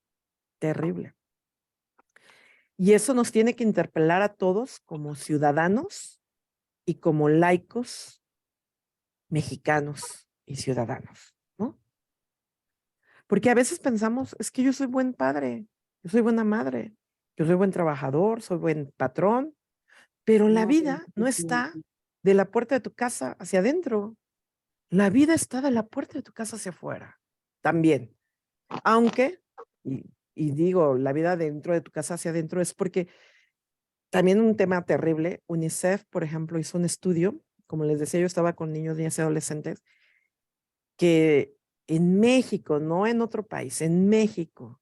Terrible. Y eso nos tiene que interpelar a todos como ciudadanos y como laicos mexicanos y ciudadanos, ¿no? Porque a veces pensamos, es que yo soy buen padre, yo soy buena madre, yo soy buen trabajador, soy buen patrón, pero la vida no está de la puerta de tu casa hacia adentro. La vida está de la puerta de tu casa hacia afuera, también. Aunque, y digo, la vida dentro de tu casa hacia adentro es porque también un tema terrible, UNICEF, por ejemplo, hizo un estudio, como les decía, yo estaba con niños, niñas y adolescentes, que en México, no en otro país, en México,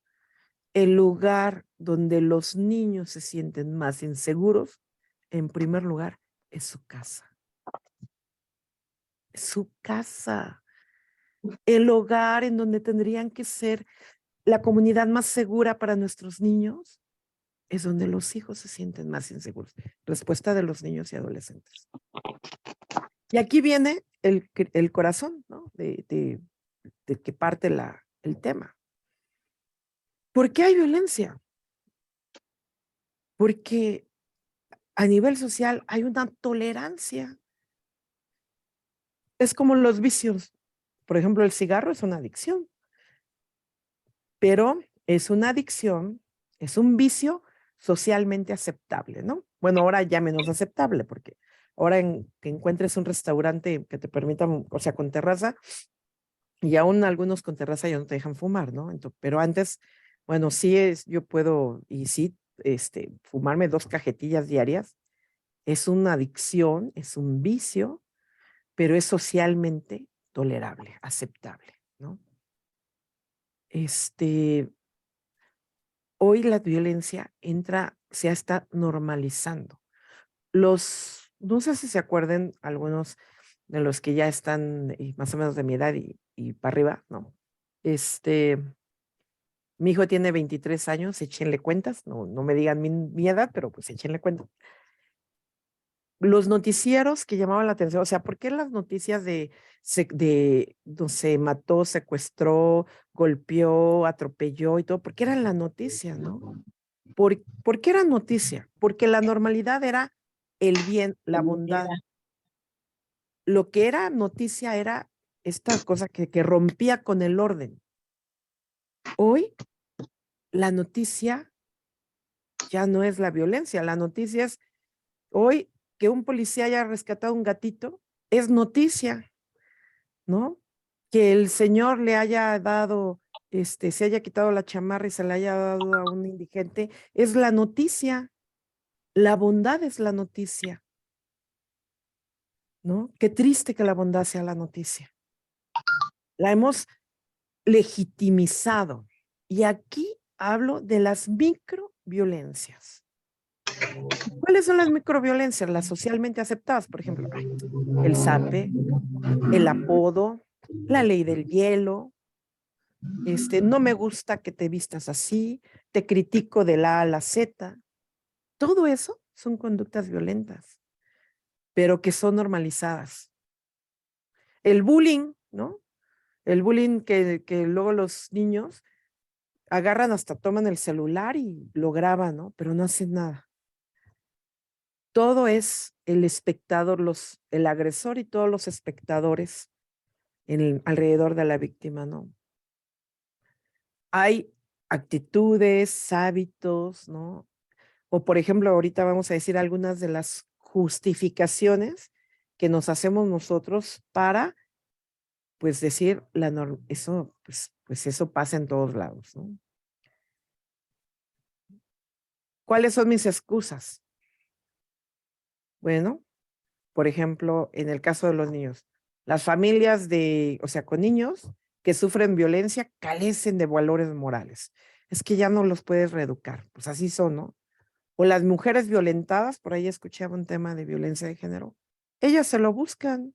el lugar donde los niños se sienten más inseguros, en primer lugar, es su casa. Su casa. El hogar en donde tendrían que ser la comunidad más segura para nuestros niños, es donde los hijos se sienten más inseguros. Respuesta de los niños y adolescentes. Y aquí viene el corazón, ¿no? de que parte el tema. ¿Por qué hay violencia? Porque a nivel social hay una tolerancia. Es como los vicios. Por ejemplo, el cigarro es una adicción. Pero es una adicción, es un vicio socialmente aceptable, ¿no? Bueno, ahora ya menos aceptable, porque ahora que encuentres un restaurante que te permita, o sea, con terraza, y aún algunos con terraza ya no te dejan fumar, ¿no? Entonces, pero antes, bueno, sí yo puedo, y sí, fumarme 2 cajetillas diarias, es una adicción, es un vicio, pero es socialmente tolerable, aceptable, ¿no? Hoy la violencia se está normalizando. No sé si se acuerden algunos de los que ya están más o menos de mi edad y para arriba, no. Mi hijo tiene 23 años, échenle cuentas, no me digan mi edad, pero pues échenle cuentas. Los noticieros que llamaban la atención, o sea, ¿por qué las noticias de se mató, secuestró, golpeó, atropelló y todo? ¿Por qué eran la noticia, no? ¿Por qué era noticia? Porque la normalidad era el bien, la bondad. Lo que era noticia era esta cosa que rompía con el orden. Hoy, la noticia ya no es la violencia. La noticia es, hoy, que un policía haya rescatado un gatito, es noticia, ¿no? Que el señor le haya dado, se haya quitado la chamarra y se la haya dado a un indigente, es la noticia. La bondad es la noticia, ¿no? Qué triste que la bondad sea la noticia. La hemos legitimizado. Y aquí hablo de las microviolencias. ¿Cuáles son las microviolencias? Las socialmente aceptadas, por ejemplo, el zape, el apodo, la ley del hielo, no me gusta que te vistas así, te critico de la A a la Z. Todo eso son conductas violentas, pero que son normalizadas. El bullying, ¿no? El bullying que luego los niños agarran, hasta toman el celular y lo graban, ¿no? Pero no hacen nada. Todo es el espectador, el agresor y todos los espectadores alrededor de la víctima, ¿no? Hay actitudes, hábitos, ¿no? O por ejemplo, ahorita vamos a decir algunas de las justificaciones que nos hacemos nosotros para, pues decir, eso, pues eso pasa en todos lados, ¿no? ¿Cuáles son mis excusas? Bueno, por ejemplo, en el caso de los niños, las familias con niños que sufren violencia carecen de valores morales. Es que ya no los puedes reeducar, pues así son, ¿no? O las mujeres violentadas, por ahí escuchaba un tema de violencia de género, ellas se lo buscan,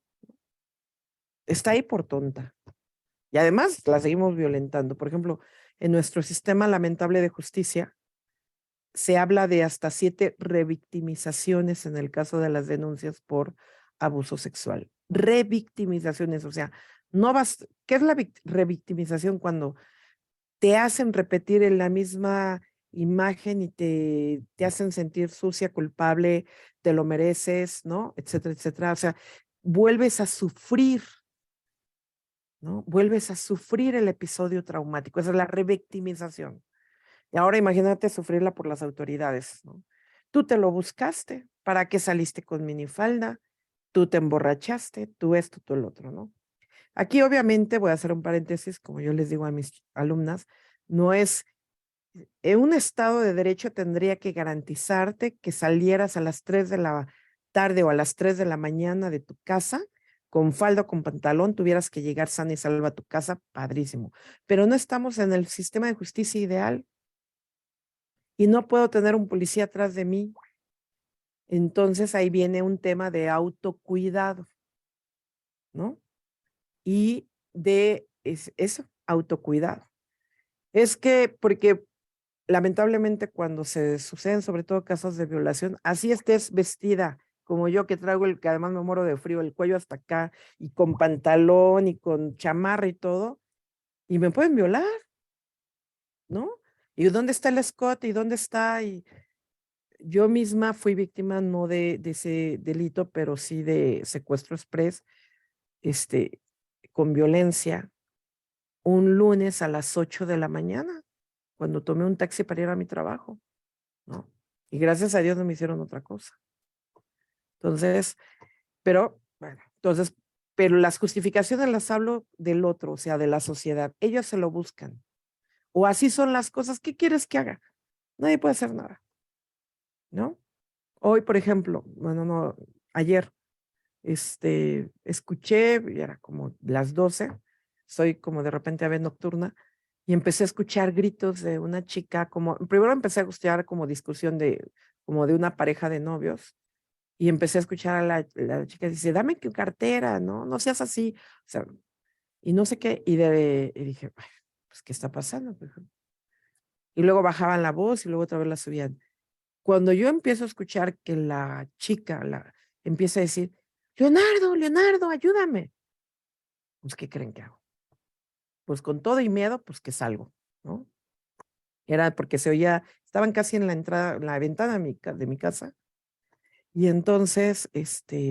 está ahí por tonta. Y además la seguimos violentando. Por ejemplo, en nuestro sistema lamentable de justicia, se habla de hasta 7 revictimizaciones en el caso de las denuncias por abuso sexual. Revictimizaciones, o sea, no vas, ¿qué es la revictimización? Cuando te hacen repetir en la misma imagen y te hacen sentir sucia, culpable, te lo mereces, ¿no? Etcétera, etcétera. O sea, vuelves a sufrir, ¿no? Vuelves a sufrir el episodio traumático. Esa es la revictimización. Y ahora imagínate sufrirla por las autoridades, ¿no? Tú te lo buscaste, ¿para qué saliste con minifalda? Tú te emborrachaste, tú esto, tú el otro, ¿no? Aquí obviamente voy a hacer un paréntesis, como yo les digo a mis alumnas, no es, en un estado de derecho tendría que garantizarte que salieras a las 3 de la tarde o a las 3 de la mañana de tu casa con falda o con pantalón, tuvieras que llegar sana y salva a tu casa, padrísimo. Pero no estamos en el sistema de justicia ideal y no puedo tener un policía atrás de mí. Entonces ahí viene un tema de autocuidado, ¿no? Y de eso, autocuidado. Es que, porque lamentablemente cuando se suceden sobre todo casos de violación, así estés vestida como yo que traigo que además me muero de frío, el cuello hasta acá y con pantalón y con chamarra y todo, y me pueden violar, ¿no? ¿Y dónde está el escote? ¿Y dónde está? Y yo misma fui víctima no de ese delito, pero sí de secuestro express, con violencia, un lunes a las 8 de la mañana, cuando tomé un taxi para ir a mi trabajo, ¿no? Y gracias a Dios no me hicieron otra cosa. Entonces, pero las justificaciones las hablo del otro, o sea, de la sociedad. Ellos se lo buscan. O así son las cosas. ¿Qué quieres que haga? Nadie puede hacer nada, ¿no? Hoy, por ejemplo, ayer, escuché, y era como las 12, soy como de repente ave nocturna, y empecé a escuchar gritos de una chica, primero empecé a escuchar como discusión como de una pareja de novios, y empecé a escuchar a la chica, dice, dame tu cartera, ¿no? No seas así, o sea, y no sé qué, y dije, "Ay, pues, ¿qué está pasando?" Y luego bajaban la voz y luego otra vez la subían. Cuando yo empiezo a escuchar que la chica empieza a decir, Leonardo, Leonardo, ayúdame. Pues, ¿qué creen que hago? Pues con todo y miedo, pues que salgo, ¿no? Era porque se oía, estaban casi en la entrada, en la ventana de mi casa. Y entonces,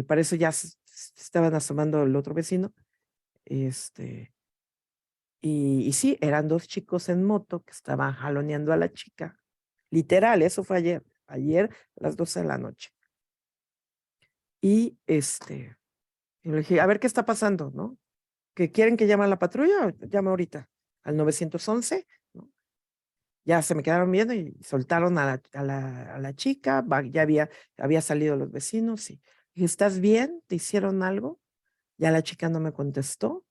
para eso ya estaban asomando el otro vecino. Y sí, eran 2 chicos en moto que estaban jaloneando a la chica. Literal, eso fue ayer a las 12 de la noche. Y y le dije, a ver qué está pasando, ¿no? ¿Que quieren que llame a la patrulla? Llama ahorita al 911, ¿no? Ya se me quedaron viendo y soltaron a la chica, ya había salido los vecinos y dije, ¿estás bien? ¿Te hicieron algo? Ya la chica no me contestó.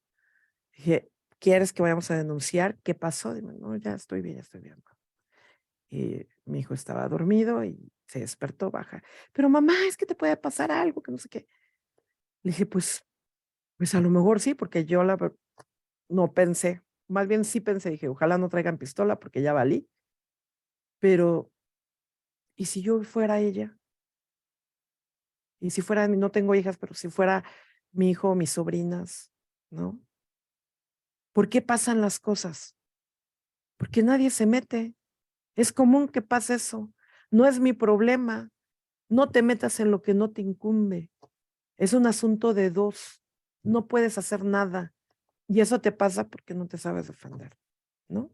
Dije, ¿quieres que vayamos a denunciar? ¿Qué pasó? Dime, no, ya estoy bien, ya estoy bien. Y mi hijo estaba dormido y se despertó, baja. Pero mamá, es que te puede pasar algo, que no sé qué. Le dije, pues a lo mejor sí, porque yo no pensé, más bien sí pensé, dije, ojalá no traigan pistola porque ya valí. Pero, ¿y si yo fuera ella? Y si fuera, no tengo hijas, pero si fuera mi hijo o mis sobrinas, ¿no? ¿Por qué pasan las cosas? Porque nadie se mete. Es común que pase eso. No es mi problema. No te metas en lo que no te incumbe. Es un asunto de 2. No puedes hacer nada. Y eso te pasa porque no te sabes defender, ¿no?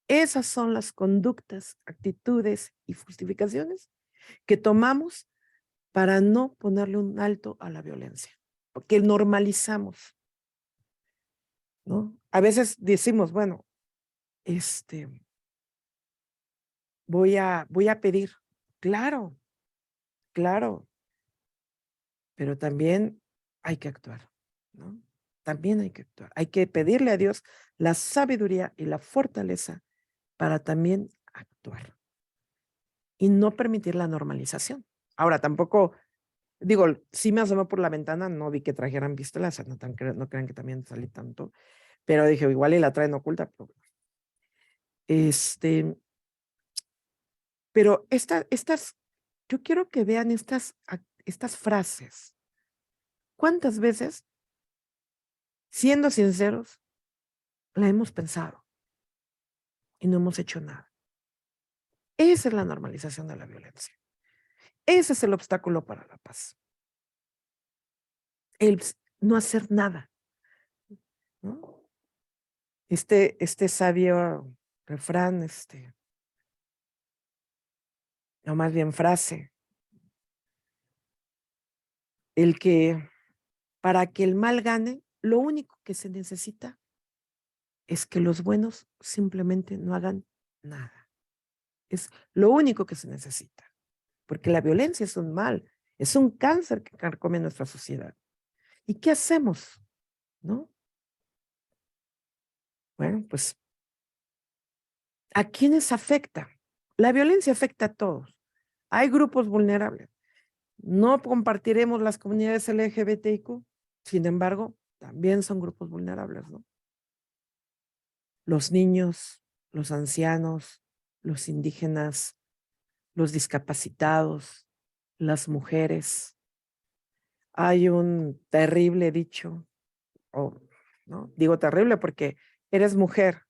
Esas son las conductas, actitudes y justificaciones que tomamos para no ponerle un alto a la violencia, porque normalizamos, ¿no? A veces decimos, bueno, voy a pedir. Claro, claro. Pero también hay que actuar, ¿no? También hay que actuar. Hay que pedirle a Dios la sabiduría y la fortaleza para también actuar y no permitir la normalización. Ahora, tampoco, digo, sí me asomé por la ventana, no vi que trajeran pistolas, no crean que también salí tanto, pero dije, igual y la traen oculta. Pero yo quiero que vean estas frases. ¿Cuántas veces, siendo sinceros, la hemos pensado y no hemos hecho nada? Esa es la normalización de la violencia. Ese es el obstáculo para la paz. El no hacer nada, ¿no? Este sabio refrán, o más bien frase, para que el mal gane, lo único que se necesita es que los buenos simplemente no hagan nada. Es lo único que se necesita, porque la violencia es un mal, es un cáncer que carcome nuestra sociedad. ¿Y qué hacemos? ¿No? Bueno, pues, ¿a quiénes afecta? La violencia afecta a todos. Hay grupos vulnerables. No compartiremos las comunidades LGBTIQ, sin embargo, también son grupos vulnerables, ¿no? Los niños, los ancianos, los indígenas, los discapacitados, las mujeres. Hay un terrible dicho, ¿no? Digo terrible porque eres mujer,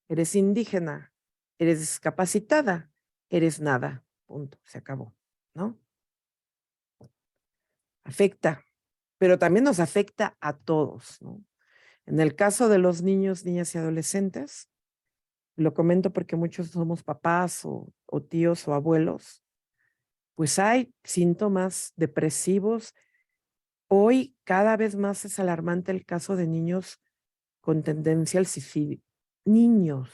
eres indígena, eres discapacitada, eres nada, punto, se acabó, ¿no? Afecta, pero también nos afecta a todos, ¿no? En el caso de los niños, niñas y adolescentes, lo comento porque muchos somos papás o tíos o abuelos, pues hay síntomas depresivos. Hoy cada vez más es alarmante el caso de niños con tendencia al suicidio. Niños,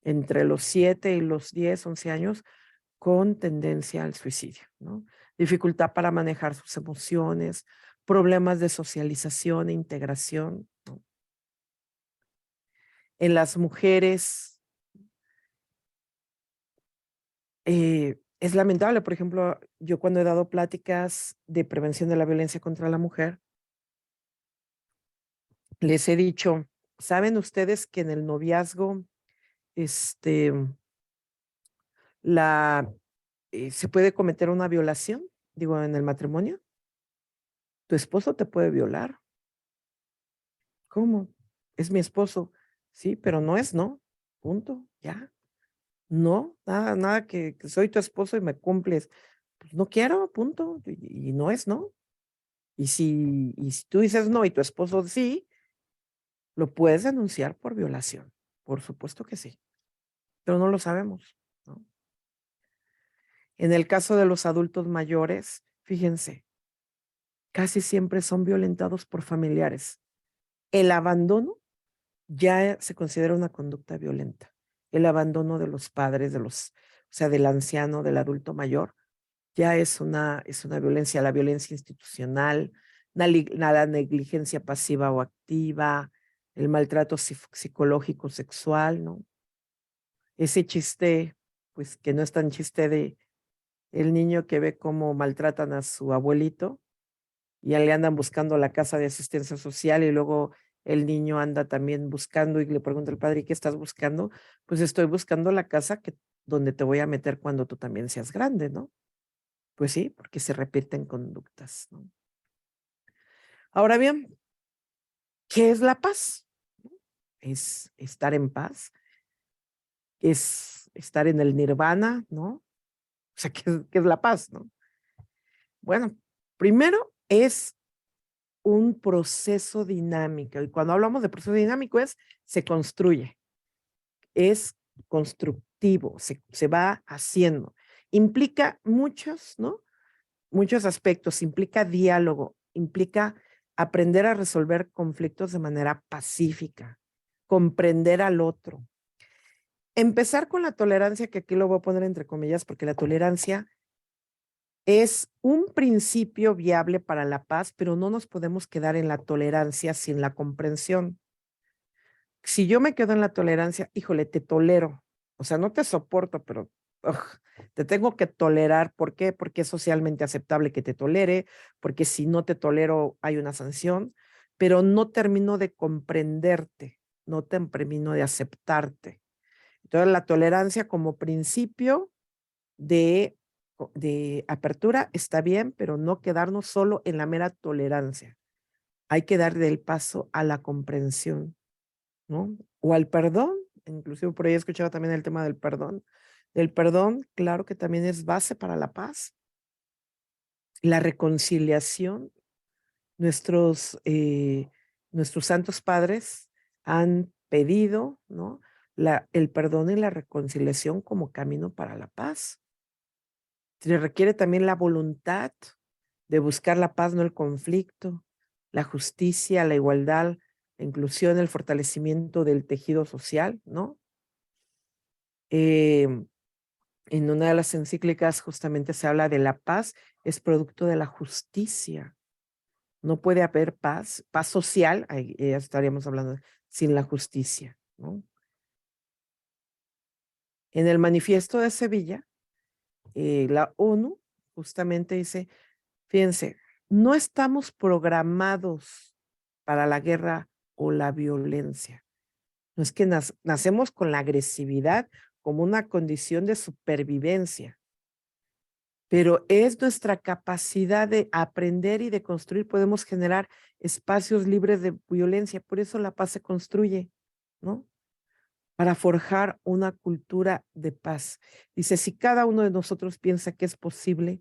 entre los 7 y los 10, 11 años, con tendencia al suicidio, ¿no? Dificultad para manejar sus emociones, problemas de socialización e integración, ¿no? En las mujeres, es lamentable, por ejemplo, yo cuando he dado pláticas de prevención de la violencia contra la mujer, les he dicho, ¿saben ustedes que en el noviazgo, se puede cometer una violación? Digo, en el matrimonio, tu esposo te puede violar. ¿Cómo? Es mi esposo. Sí, pero no es, ¿no? Punto, ya. No, nada que soy tu esposo y me cumples. Pues no quiero, punto. Y no es, ¿no? Y si tú dices no y tu esposo sí, lo puedes denunciar por violación. Por supuesto que sí, pero no lo sabemos, ¿no? En el caso de los adultos mayores, fíjense, casi siempre son violentados por familiares. El abandono ya se considera una conducta violenta. El abandono de los padres, o sea, del anciano, del adulto mayor, ya es una violencia, la violencia institucional, la negligencia pasiva o activa, el maltrato psicológico, sexual, ¿no? Ese chiste, pues que no es tan chiste de el niño que ve cómo maltratan a su abuelito y ya le andan buscando la casa de asistencia social y luego el niño anda también buscando y le pregunta al padre, ¿qué estás buscando? Pues estoy buscando la casa donde te voy a meter cuando tú también seas grande, ¿no? Pues sí, porque se repiten conductas, ¿no? Ahora bien, ¿qué es la paz? Es estar en paz, es estar en el nirvana, ¿no? O sea, ¿qué es la paz, no? Bueno, primero es un proceso dinámico. Y cuando hablamos de proceso dinámico se construye, es constructivo, se va haciendo. Implica muchos, ¿no? Muchos aspectos, implica diálogo, implica aprender a resolver conflictos de manera pacífica, comprender al otro. empezar con la tolerancia, que aquí lo voy a poner entre comillas, porque la tolerancia es un principio viable para la paz, pero no nos podemos quedar en la tolerancia sin la comprensión. Si yo me quedo en la tolerancia, híjole, te tolero. O sea, no te soporto, pero te tengo que tolerar. ¿Por qué? Porque es socialmente aceptable que te tolere, porque si no te tolero hay una sanción, pero no termino de comprenderte, no termino de aceptarte. Entonces, la tolerancia como principio de apertura está bien, pero no quedarnos solo en la mera tolerancia. Hay que darle el paso a la comprensión, ¿no? O al perdón. Inclusive por ahí he escuchado también el tema del perdón. El perdón, claro que también es base para la paz. La reconciliación. Nuestros santos padres han pedido, ¿no?, el perdón y la reconciliación como camino para la paz. Se requiere también la voluntad de buscar la paz, no el conflicto, la justicia, la igualdad, la inclusión, el fortalecimiento del tejido social, ¿no? En una de las encíclicas justamente se habla de la paz, es producto de la justicia. No puede haber paz social, ahí ya estaríamos hablando, sin la justicia, ¿no? En el Manifiesto de Sevilla, la ONU justamente dice, fíjense, no estamos programados para la guerra o la violencia. No es que nacemos con la agresividad como una condición de supervivencia, pero es nuestra capacidad de aprender y de construir. Podemos generar espacios libres de violencia. Por eso la paz se construye, ¿no? Para forjar una cultura de paz. Dice, si cada uno de nosotros piensa que es posible,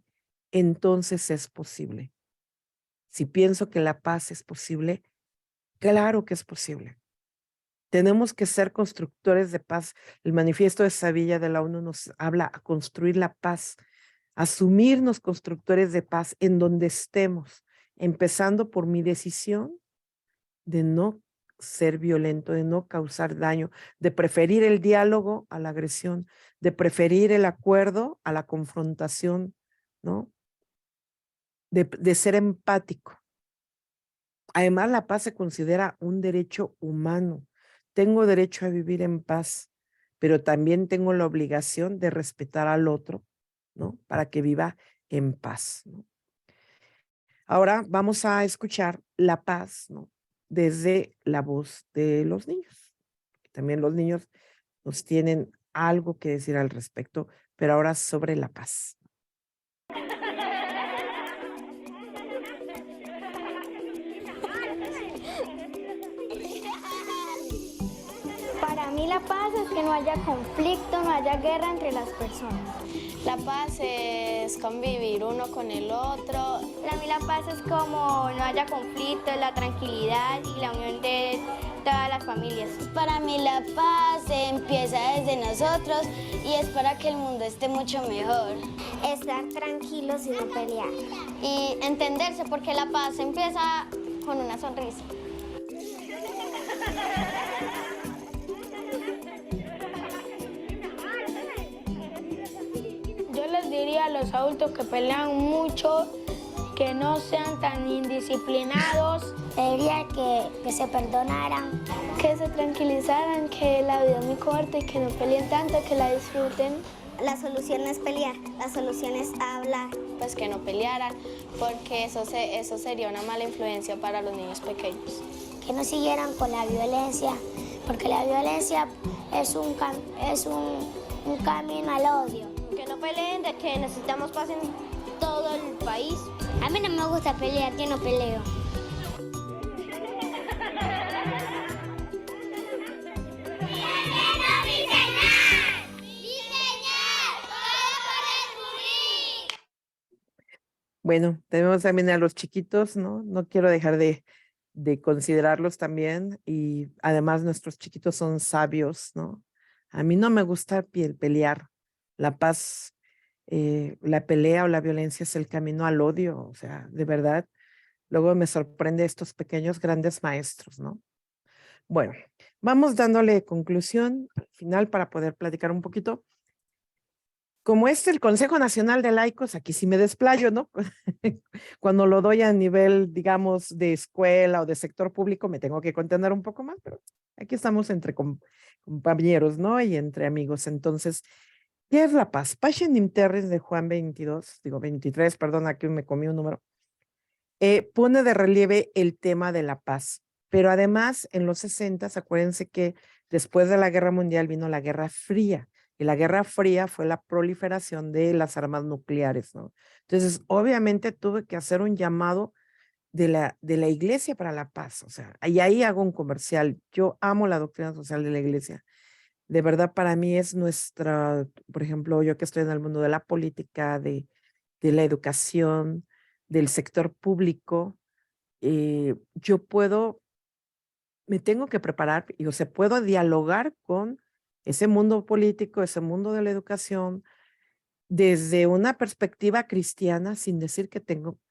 entonces es posible. Si pienso que la paz es posible, claro que es posible. Tenemos que ser constructores de paz. El Manifiesto de Sevilla de la ONU nos habla a construir la paz, asumirnos constructores de paz en donde estemos, empezando por mi decisión de no ser violento, de no causar daño, de preferir el diálogo a la agresión, de preferir el acuerdo a la confrontación, ¿no? De ser empático. Además, la paz se considera un derecho humano. Tengo derecho a vivir en paz, pero también tengo la obligación de respetar al otro, ¿no? Para que viva en paz, ¿no? Ahora vamos a escuchar la paz, ¿no?, desde la voz de los niños. También los niños nos tienen algo que decir al respecto, pero ahora sobre la paz. Para mí la paz es que no haya conflicto, no haya guerra entre las personas. La paz es convivir uno con el otro. Para mí la paz es como no haya conflicto, la tranquilidad y la unión de todas las familias. Para mí la paz empieza desde nosotros y es para que el mundo esté mucho mejor. Estar tranquilos y no pelear. Y entenderse, porque la paz empieza con una sonrisa. Yo les diría a los adultos que pelean mucho, que no sean tan indisciplinados. Diría que se perdonaran. Que se tranquilizaran, que la vida es muy corta y que no peleen tanto, que la disfruten. La solución no es pelear, la solución es hablar. Pues que no pelearan, porque eso sería una mala influencia para los niños pequeños. Que no siguieran con la violencia, porque la violencia es un camino al odio. Que no peleen, de que necesitamos paz en todo el país. A mí no me gusta pelear, yo no peleo. Bueno, tenemos también a los chiquitos, ¿no? No quiero dejar de considerarlos también, y además nuestros chiquitos son sabios, ¿no? A mí no me gusta pelear. La paz, la pelea o la violencia es el camino al odio, o sea, de verdad. Luego me sorprende estos pequeños grandes maestros, ¿no? Bueno, vamos dándole conclusión al final para poder platicar un poquito. Como es el Consejo Nacional de Laicos, aquí sí me desplayo, ¿no? Cuando lo doy a nivel, digamos, de escuela o de sector público, me tengo que contener un poco más, pero aquí estamos entre compañeros, ¿no? Y entre amigos. Entonces, ¿qué es la paz? Pacem in terris de Juan 23, perdón, aquí me comí un número. Pone de relieve el tema de la paz. Pero además, en los 60, acuérdense que después de la Guerra Mundial vino la Guerra Fría. Y la Guerra Fría fue la proliferación de las armas nucleares, ¿no? Entonces, obviamente tuve que hacer un llamado de la Iglesia para la paz. O sea, y ahí hago un comercial. Yo amo la doctrina social de la Iglesia. De verdad, para mí es nuestra, por ejemplo, yo que estoy en el mundo de la política, de la educación, del sector público, yo me tengo que preparar, y o sea, puedo dialogar con ese mundo político, ese mundo de la educación, desde una perspectiva cristiana, sin decir que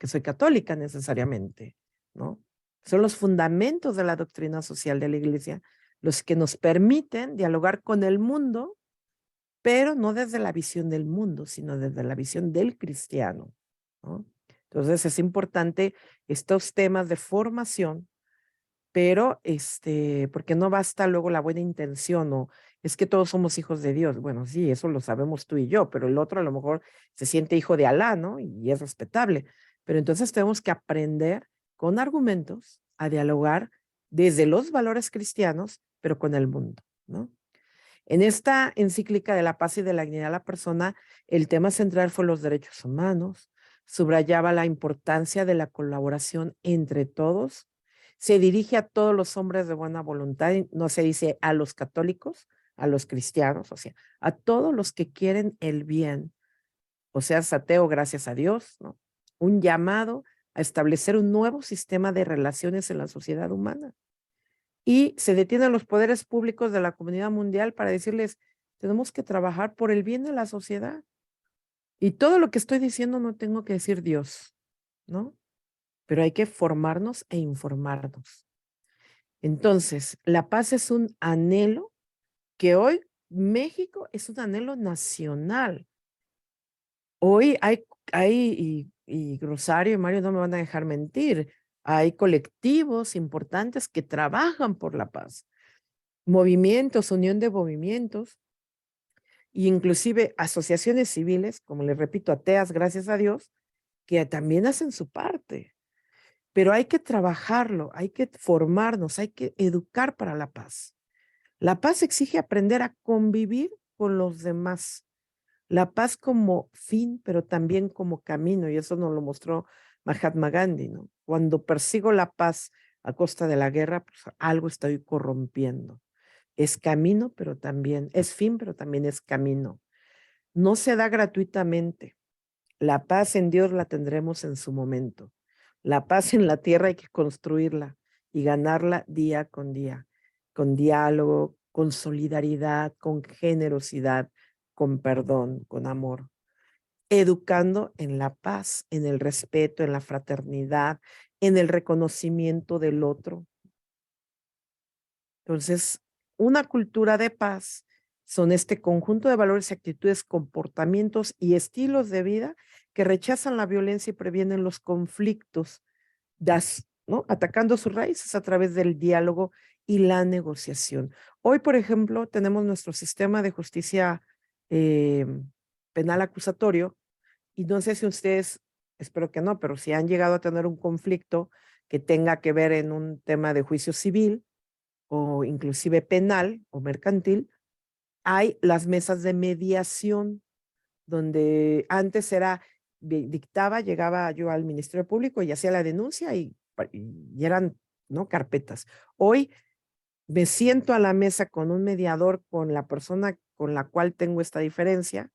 soy católica necesariamente, ¿no? Son los fundamentos de la doctrina social de la Iglesia los que nos permiten dialogar con el mundo, pero no desde la visión del mundo, sino desde la visión del cristiano, ¿no? Entonces es importante estos temas de formación, pero porque no basta luego la buena intención o es que todos somos hijos de Dios. Bueno, sí, eso lo sabemos tú y yo, pero el otro a lo mejor se siente hijo de Alá, ¿no? Y es respetable. Pero entonces tenemos que aprender con argumentos a dialogar desde los valores cristianos, pero con el mundo, ¿no? En esta encíclica de la paz y de la dignidad de la persona, el tema central fue los derechos humanos, subrayaba la importancia de la colaboración entre todos, se dirige a todos los hombres de buena voluntad, no se dice a los católicos, a los cristianos, o sea, a todos los que quieren el bien, o sea, ateo, gracias a Dios, ¿no? Un llamado a establecer un nuevo sistema de relaciones en la sociedad humana. Y se detienen los poderes públicos de la comunidad mundial para decirles, tenemos que trabajar por el bien de la sociedad. Y todo lo que estoy diciendo no tengo que decir Dios, ¿no? Pero hay que formarnos e informarnos. Entonces, la paz es un anhelo que hoy México es un anhelo nacional. Hoy y Rosario y Mario no me van a dejar mentir, hay colectivos importantes que trabajan por la paz, movimientos, unión de movimientos, e inclusive asociaciones civiles, como les repito, ateas, gracias a Dios, que también hacen su parte. Pero hay que trabajarlo, hay que formarnos, hay que educar para la paz. La paz exige aprender a convivir con los demás. La paz como fin, pero también como camino, y eso nos lo mostró Mahatma Gandhi, ¿no? Cuando persigo la paz a costa de la guerra, pues algo estoy corrompiendo. Es camino, pero también es fin, pero también es camino. No se da gratuitamente. La paz en Dios la tendremos en su momento. La paz en la tierra hay que construirla y ganarla día, con diálogo, con solidaridad, con generosidad, con perdón, con amor, educando en la paz, en el respeto, en la fraternidad, en el reconocimiento del otro. Entonces, una cultura de paz son este conjunto de valores, actitudes, comportamientos y estilos de vida que rechazan la violencia y previenen los conflictos, ¿no? Atacando sus raíces a través del diálogo y la negociación. Hoy, por ejemplo, tenemos nuestro sistema de justicia penal acusatorio, y no sé si ustedes, espero que no, pero si han llegado a tener un conflicto que tenga que ver en un tema de juicio civil o inclusive penal o mercantil, hay las mesas de mediación, donde antes llegaba yo al Ministerio Público y hacía la denuncia y eran, ¿no?, carpetas. Hoy me siento a la mesa con un mediador, con la persona con la cual tengo esta diferencia,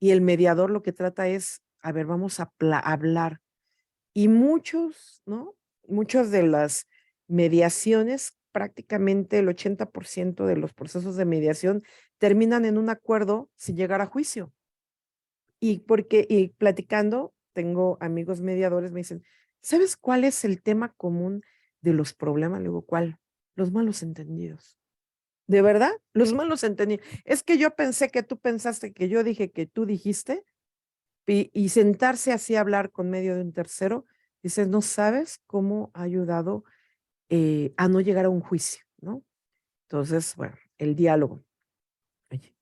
y el mediador lo que trata es, a ver, vamos a hablar. Y muchos, ¿no? Muchas de las mediaciones, prácticamente el 80% de los procesos de mediación terminan en un acuerdo sin llegar a juicio. Y platicando, tengo amigos mediadores, me dicen, ¿sabes cuál es el tema común de los problemas? Le digo, ¿cuál? Los malos entendidos. De verdad, los malos entendí. Es que yo pensé que tú pensaste, que yo dije que tú dijiste, y sentarse así a hablar con medio de un tercero, dices, no sabes cómo ha ayudado a no llegar a un juicio, ¿no? Entonces, bueno, el diálogo. Oye.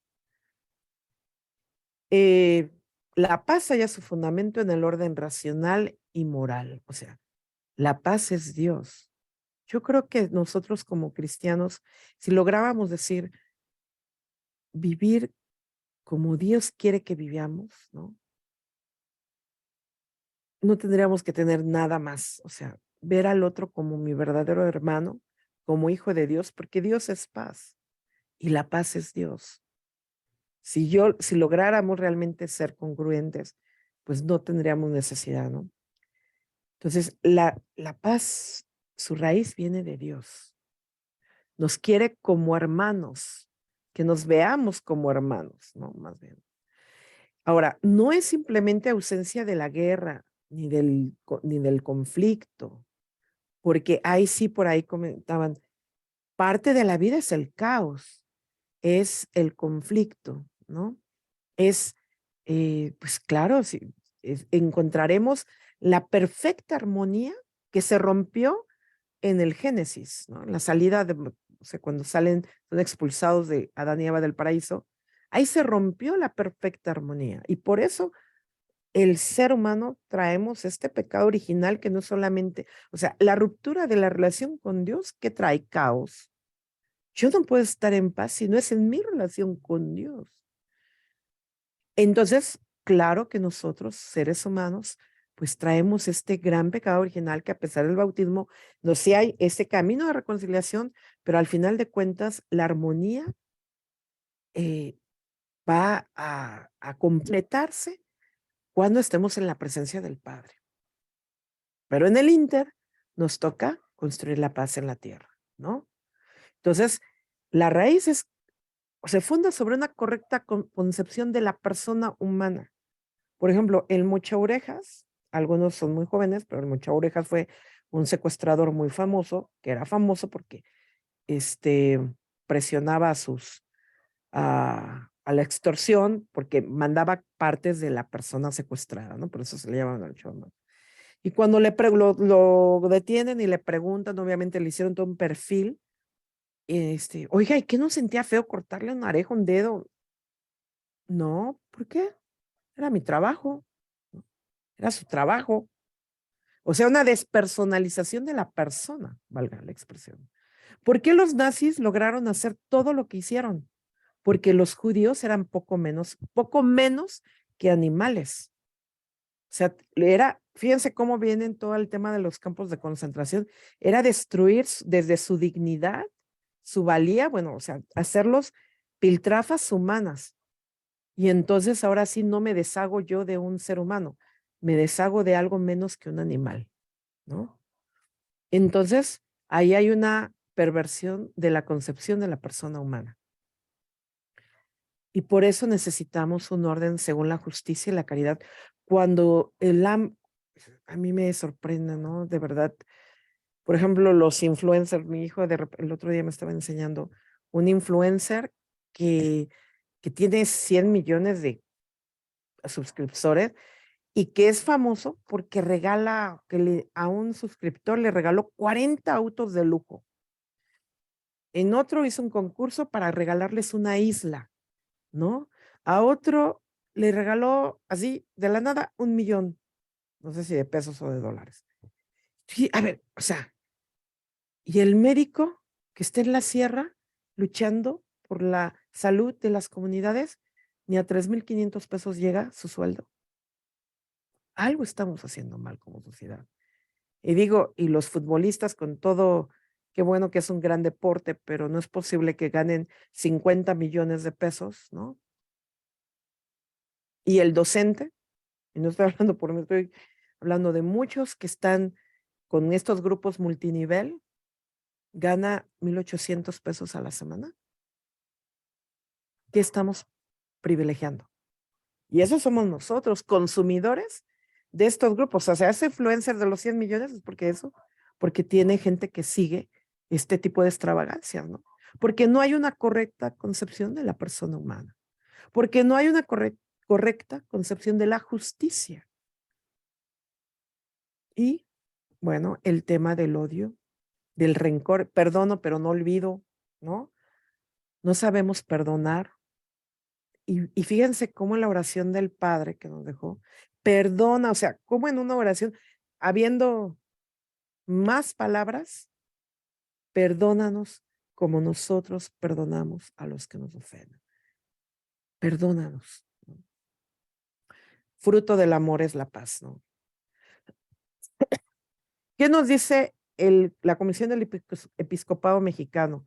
La paz halla su fundamento en el orden racional y moral. O sea, la paz es Dios. Yo creo que nosotros como cristianos, si lográbamos decir, vivir como Dios quiere que vivamos, ¿no? No tendríamos que tener nada más. O sea, ver al otro como mi verdadero hermano, como hijo de Dios, porque Dios es paz y la paz es Dios. Si lográramos realmente ser congruentes, pues no tendríamos necesidad, ¿no? Entonces, la paz, su raíz viene de Dios. Nos quiere como hermanos, que nos veamos como hermanos, ¿no? Más bien. Ahora, no es simplemente ausencia de la guerra ni del conflicto, porque ahí sí, por ahí comentaban, parte de la vida es el caos, es el conflicto, ¿no? Es, pues claro, sí, encontraremos la perfecta armonía que se rompió en el Génesis, ¿no? En la salida o sea, cuando son expulsados de Adán y Eva del paraíso, ahí se rompió la perfecta armonía. Y por eso el ser humano traemos este pecado original que no solamente, o sea, la ruptura de la relación con Dios que trae caos. Yo no puedo estar en paz si no es en mi relación con Dios. Entonces, claro que nosotros, seres humanos, pues traemos este gran pecado original que a pesar del bautismo, no sé, hay ese camino de reconciliación, pero al final de cuentas, la armonía va a completarse cuando estemos en la presencia del Padre. Pero en el Inter nos toca construir la paz en la tierra, ¿no? Entonces, la raíz se funda sobre una correcta concepción de la persona humana. Por ejemplo, el Mocha Orejas, algunos son muy jóvenes, pero el Mocha Orejas fue un secuestrador muy famoso, que era famoso porque presionaba a la extorsión, porque mandaba partes de la persona secuestrada, ¿no? Por eso se le llaman al chorro. Y cuando lo detienen y le preguntan, obviamente le hicieron todo un perfil, oiga, ¿y qué no sentía feo cortarle una oreja, un dedo? No, ¿por qué? Era mi trabajo, ¿no? Era su trabajo. O sea, una despersonalización de la persona, valga la expresión. ¿Por qué los nazis lograron hacer todo lo que hicieron? Porque los judíos eran poco menos que animales. O sea, fíjense cómo vienen todo el tema de los campos de concentración, era destruir desde su dignidad, su valía, bueno, o sea, hacerlos piltrafas humanas. Y entonces ahora sí no me deshago yo de un ser humano, me deshago de algo menos que un animal, ¿no? Entonces, ahí hay una perversión de la concepción de la persona humana. Y por eso necesitamos un orden según la justicia y la caridad. Cuando a mí me sorprende, ¿no? De verdad. Por ejemplo, los influencers, mi hijo el otro día me estaba enseñando un influencer que tiene 100 millones de suscriptores y que es famoso porque a un suscriptor le regaló 40 autos de lujo. En otro hizo un concurso para regalarles una isla, ¿no? A otro le regaló así, de la nada, 1 millón, no sé si de pesos o de dólares. Sí, a ver, o sea, y el médico que está en la sierra luchando por la salud de las comunidades, ni a 3,500 pesos llega su sueldo. Algo estamos haciendo mal como sociedad. Y digo, y los futbolistas con todo, qué bueno que es un gran deporte, pero no es posible que ganen 50 millones de pesos, ¿no? Y el docente, y no estoy hablando por mí, estoy hablando de muchos que están con estos grupos multinivel, gana 1,800 pesos a la semana. ¿Qué estamos privilegiando? Y eso somos nosotros, consumidores de estos grupos. O sea, ese influencer de los 100 millones es porque tiene gente que sigue este tipo de extravagancias, ¿no? porque no hay una correcta concepción de la persona humana, porque no hay una correcta concepción de la justicia. Y, bueno, el tema del odio, del rencor, perdono pero no olvido, ¿no? No sabemos perdonar. Y fíjense cómo en la oración del Padre que nos dejó, perdona, o sea, cómo en una oración, habiendo más palabras, perdónanos como nosotros perdonamos a los que nos ofenden. Perdónanos, ¿no? Fruto del amor es la paz, ¿no? ¿Qué nos dice la Comisión del Episcopado Mexicano?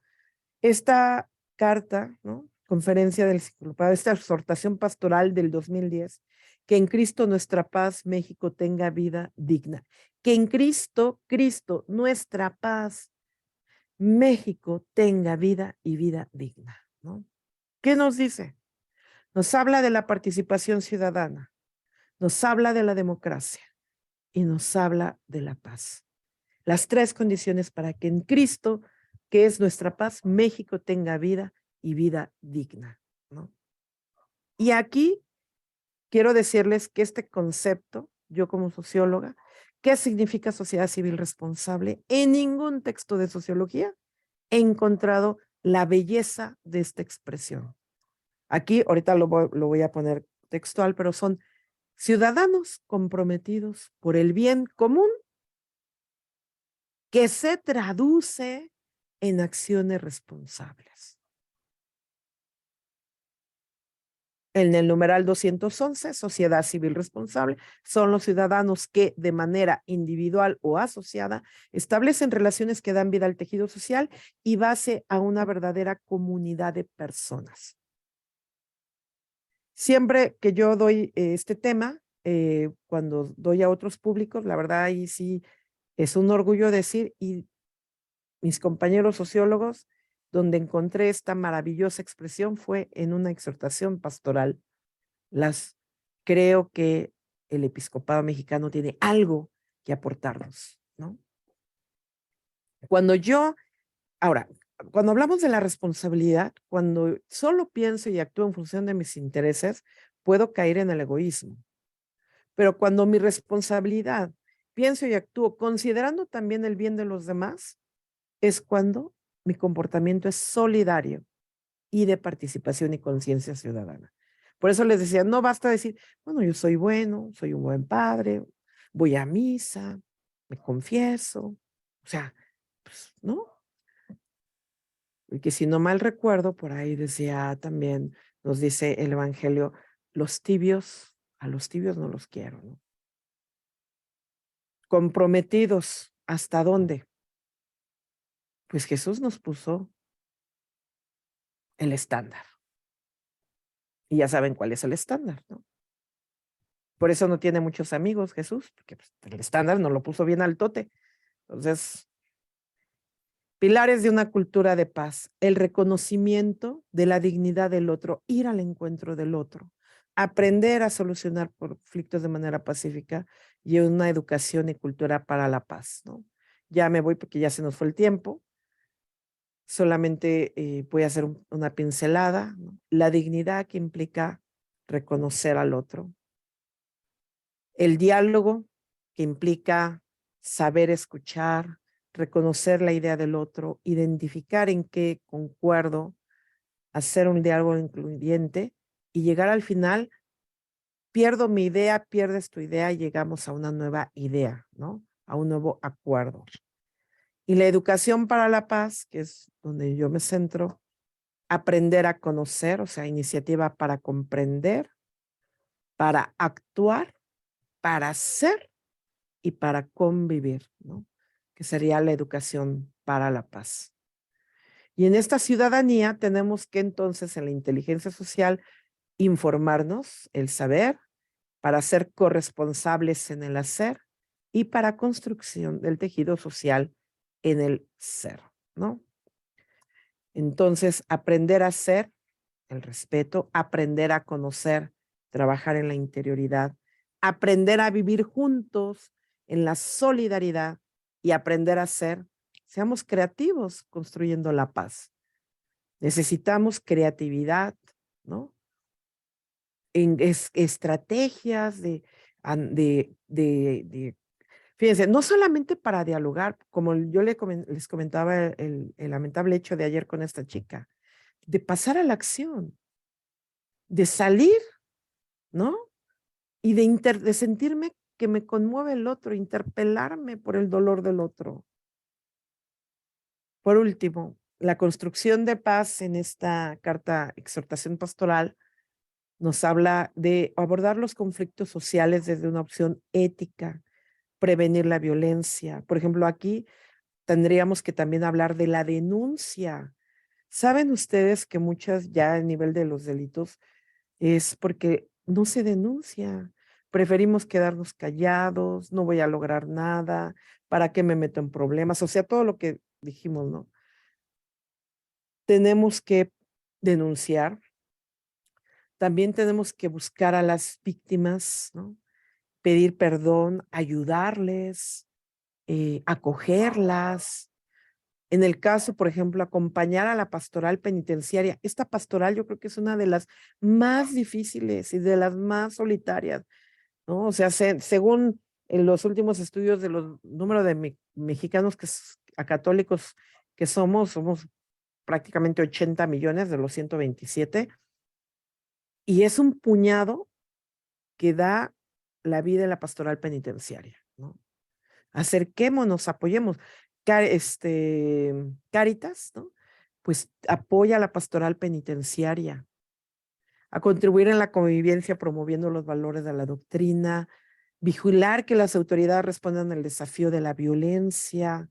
Esta carta, ¿no? Conferencia del Episcopado, esta exhortación pastoral del 2010, que en Cristo nuestra paz, México tenga vida digna. Que en Cristo, nuestra paz, México tenga vida y vida digna, ¿no? ¿Qué nos dice? Nos habla de la participación ciudadana, nos habla de la democracia y nos habla de la paz. Las tres condiciones para que en Cristo, que es nuestra paz, México tenga vida y vida digna, ¿no? Y aquí quiero decirles que este concepto, yo como socióloga, ¿qué significa sociedad civil responsable? En ningún texto de sociología he encontrado la belleza de esta expresión. Aquí, ahorita lo voy a poner textual, pero son ciudadanos comprometidos por el bien común que se traduce en acciones responsables. En el numeral 211, sociedad civil responsable, son los ciudadanos que de manera individual o asociada establecen relaciones que dan vida al tejido social y base a una verdadera comunidad de personas. Siempre que yo doy este tema, cuando doy a otros públicos, la verdad ahí sí es un orgullo decir, y mis compañeros sociólogos, donde encontré esta maravillosa expresión fue en una exhortación pastoral. Creo que el episcopado mexicano tiene algo que aportarnos, ¿no? Ahora, cuando hablamos de la responsabilidad, cuando solo pienso y actúo en función de mis intereses, puedo caer en el egoísmo. Pero cuando mi responsabilidad, pienso y actúo considerando también el bien de los demás, es cuando mi comportamiento es solidario y de participación y conciencia ciudadana. Por eso les decía, no basta decir, bueno, yo soy bueno, soy un buen padre, voy a misa, me confieso, o sea, pues, ¿no? Porque si no mal recuerdo, por ahí decía también, nos dice el Evangelio, a los tibios no los quiero, ¿no? Comprometidos, ¿hasta dónde? Pues Jesús nos puso el estándar. Y ya saben cuál es el estándar, ¿no? Por eso no tiene muchos amigos Jesús, porque pues, el estándar nos lo puso bien altote. Entonces, pilares de una cultura de paz, el reconocimiento de la dignidad del otro, ir al encuentro del otro, aprender a solucionar conflictos de manera pacífica y una educación y cultura para la paz, ¿no? Ya me voy porque ya se nos fue el tiempo. Solamente voy a hacer una pincelada, ¿no? La dignidad que implica reconocer al otro. El diálogo que implica saber escuchar, reconocer la idea del otro, identificar en qué concuerdo, hacer un diálogo incluyente y llegar al final, pierdo mi idea, pierdes tu idea y llegamos a una nueva idea, ¿no? A un nuevo acuerdo. Y la educación para la paz, que es donde yo me centro, aprender a conocer, o sea, iniciativa para comprender, para actuar, para ser y para convivir, ¿no? Que sería la educación para la paz. Y en esta ciudadanía tenemos que entonces en la inteligencia social informarnos, el saber, para ser corresponsables en el hacer y para construcción del tejido social en el ser, ¿no? Entonces, aprender a ser, el respeto, aprender a conocer, trabajar en la interioridad, aprender a vivir juntos en la solidaridad y aprender a ser, seamos creativos construyendo la paz. Necesitamos creatividad, ¿no? Estrategias fíjense, no solamente para dialogar, como yo les comentaba el lamentable hecho de ayer con esta chica, de pasar a la acción, de salir, ¿no? Y de sentirme que me conmueve el otro, interpelarme por el dolor del otro. Por último, la construcción de paz en esta carta exhortación pastoral nos habla de abordar los conflictos sociales desde una opción ética, prevenir la violencia. Por ejemplo, aquí tendríamos que también hablar de la denuncia. ¿Saben ustedes que muchas ya a nivel de los delitos es porque no se denuncia? Preferimos quedarnos callados, no voy a lograr nada, ¿para qué me meto en problemas? O sea, todo lo que dijimos, ¿no? Tenemos que denunciar. También tenemos que buscar a las víctimas, ¿no? Pedir perdón, ayudarles, acogerlas. En el caso, por ejemplo, acompañar a la pastoral penitenciaria. Esta pastoral yo creo que es una de las más difíciles y de las más solitarias, ¿no? O sea, según en los últimos estudios de los números de mexicanos católicos que somos prácticamente 80 millones de los 127. Y es un puñado que da la vida en la pastoral penitenciaria, ¿no? Acerquémonos, apoyemos. Cáritas, ¿no? Pues apoya a la pastoral penitenciaria, a contribuir en la convivencia promoviendo los valores de la doctrina, vigilar que las autoridades respondan al desafío de la violencia,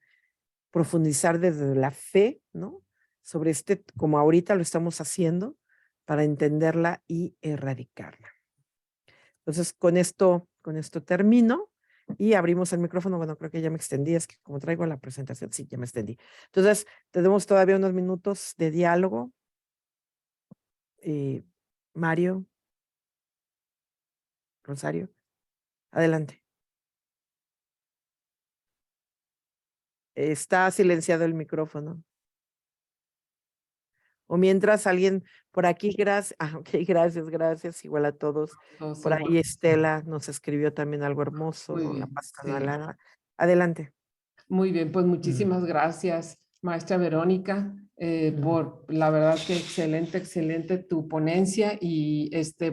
profundizar desde la fe, ¿no? Sobre como ahorita lo estamos haciendo, para entenderla y erradicarla. Entonces, con esto termino y abrimos el micrófono. Bueno, creo que ya me extendí, es que como traigo la presentación, sí, ya me extendí. Entonces, tenemos todavía unos minutos de diálogo. Mario, Rosario, adelante. Está silenciado el micrófono. O mientras alguien por aquí, gracias, gracias, igual a todos. Por ahí Estela nos escribió también algo hermoso, ¿no? La pastoral. Adelante. Muy bien, pues muchísimas gracias, maestra Verónica, por la verdad que excelente tu ponencia y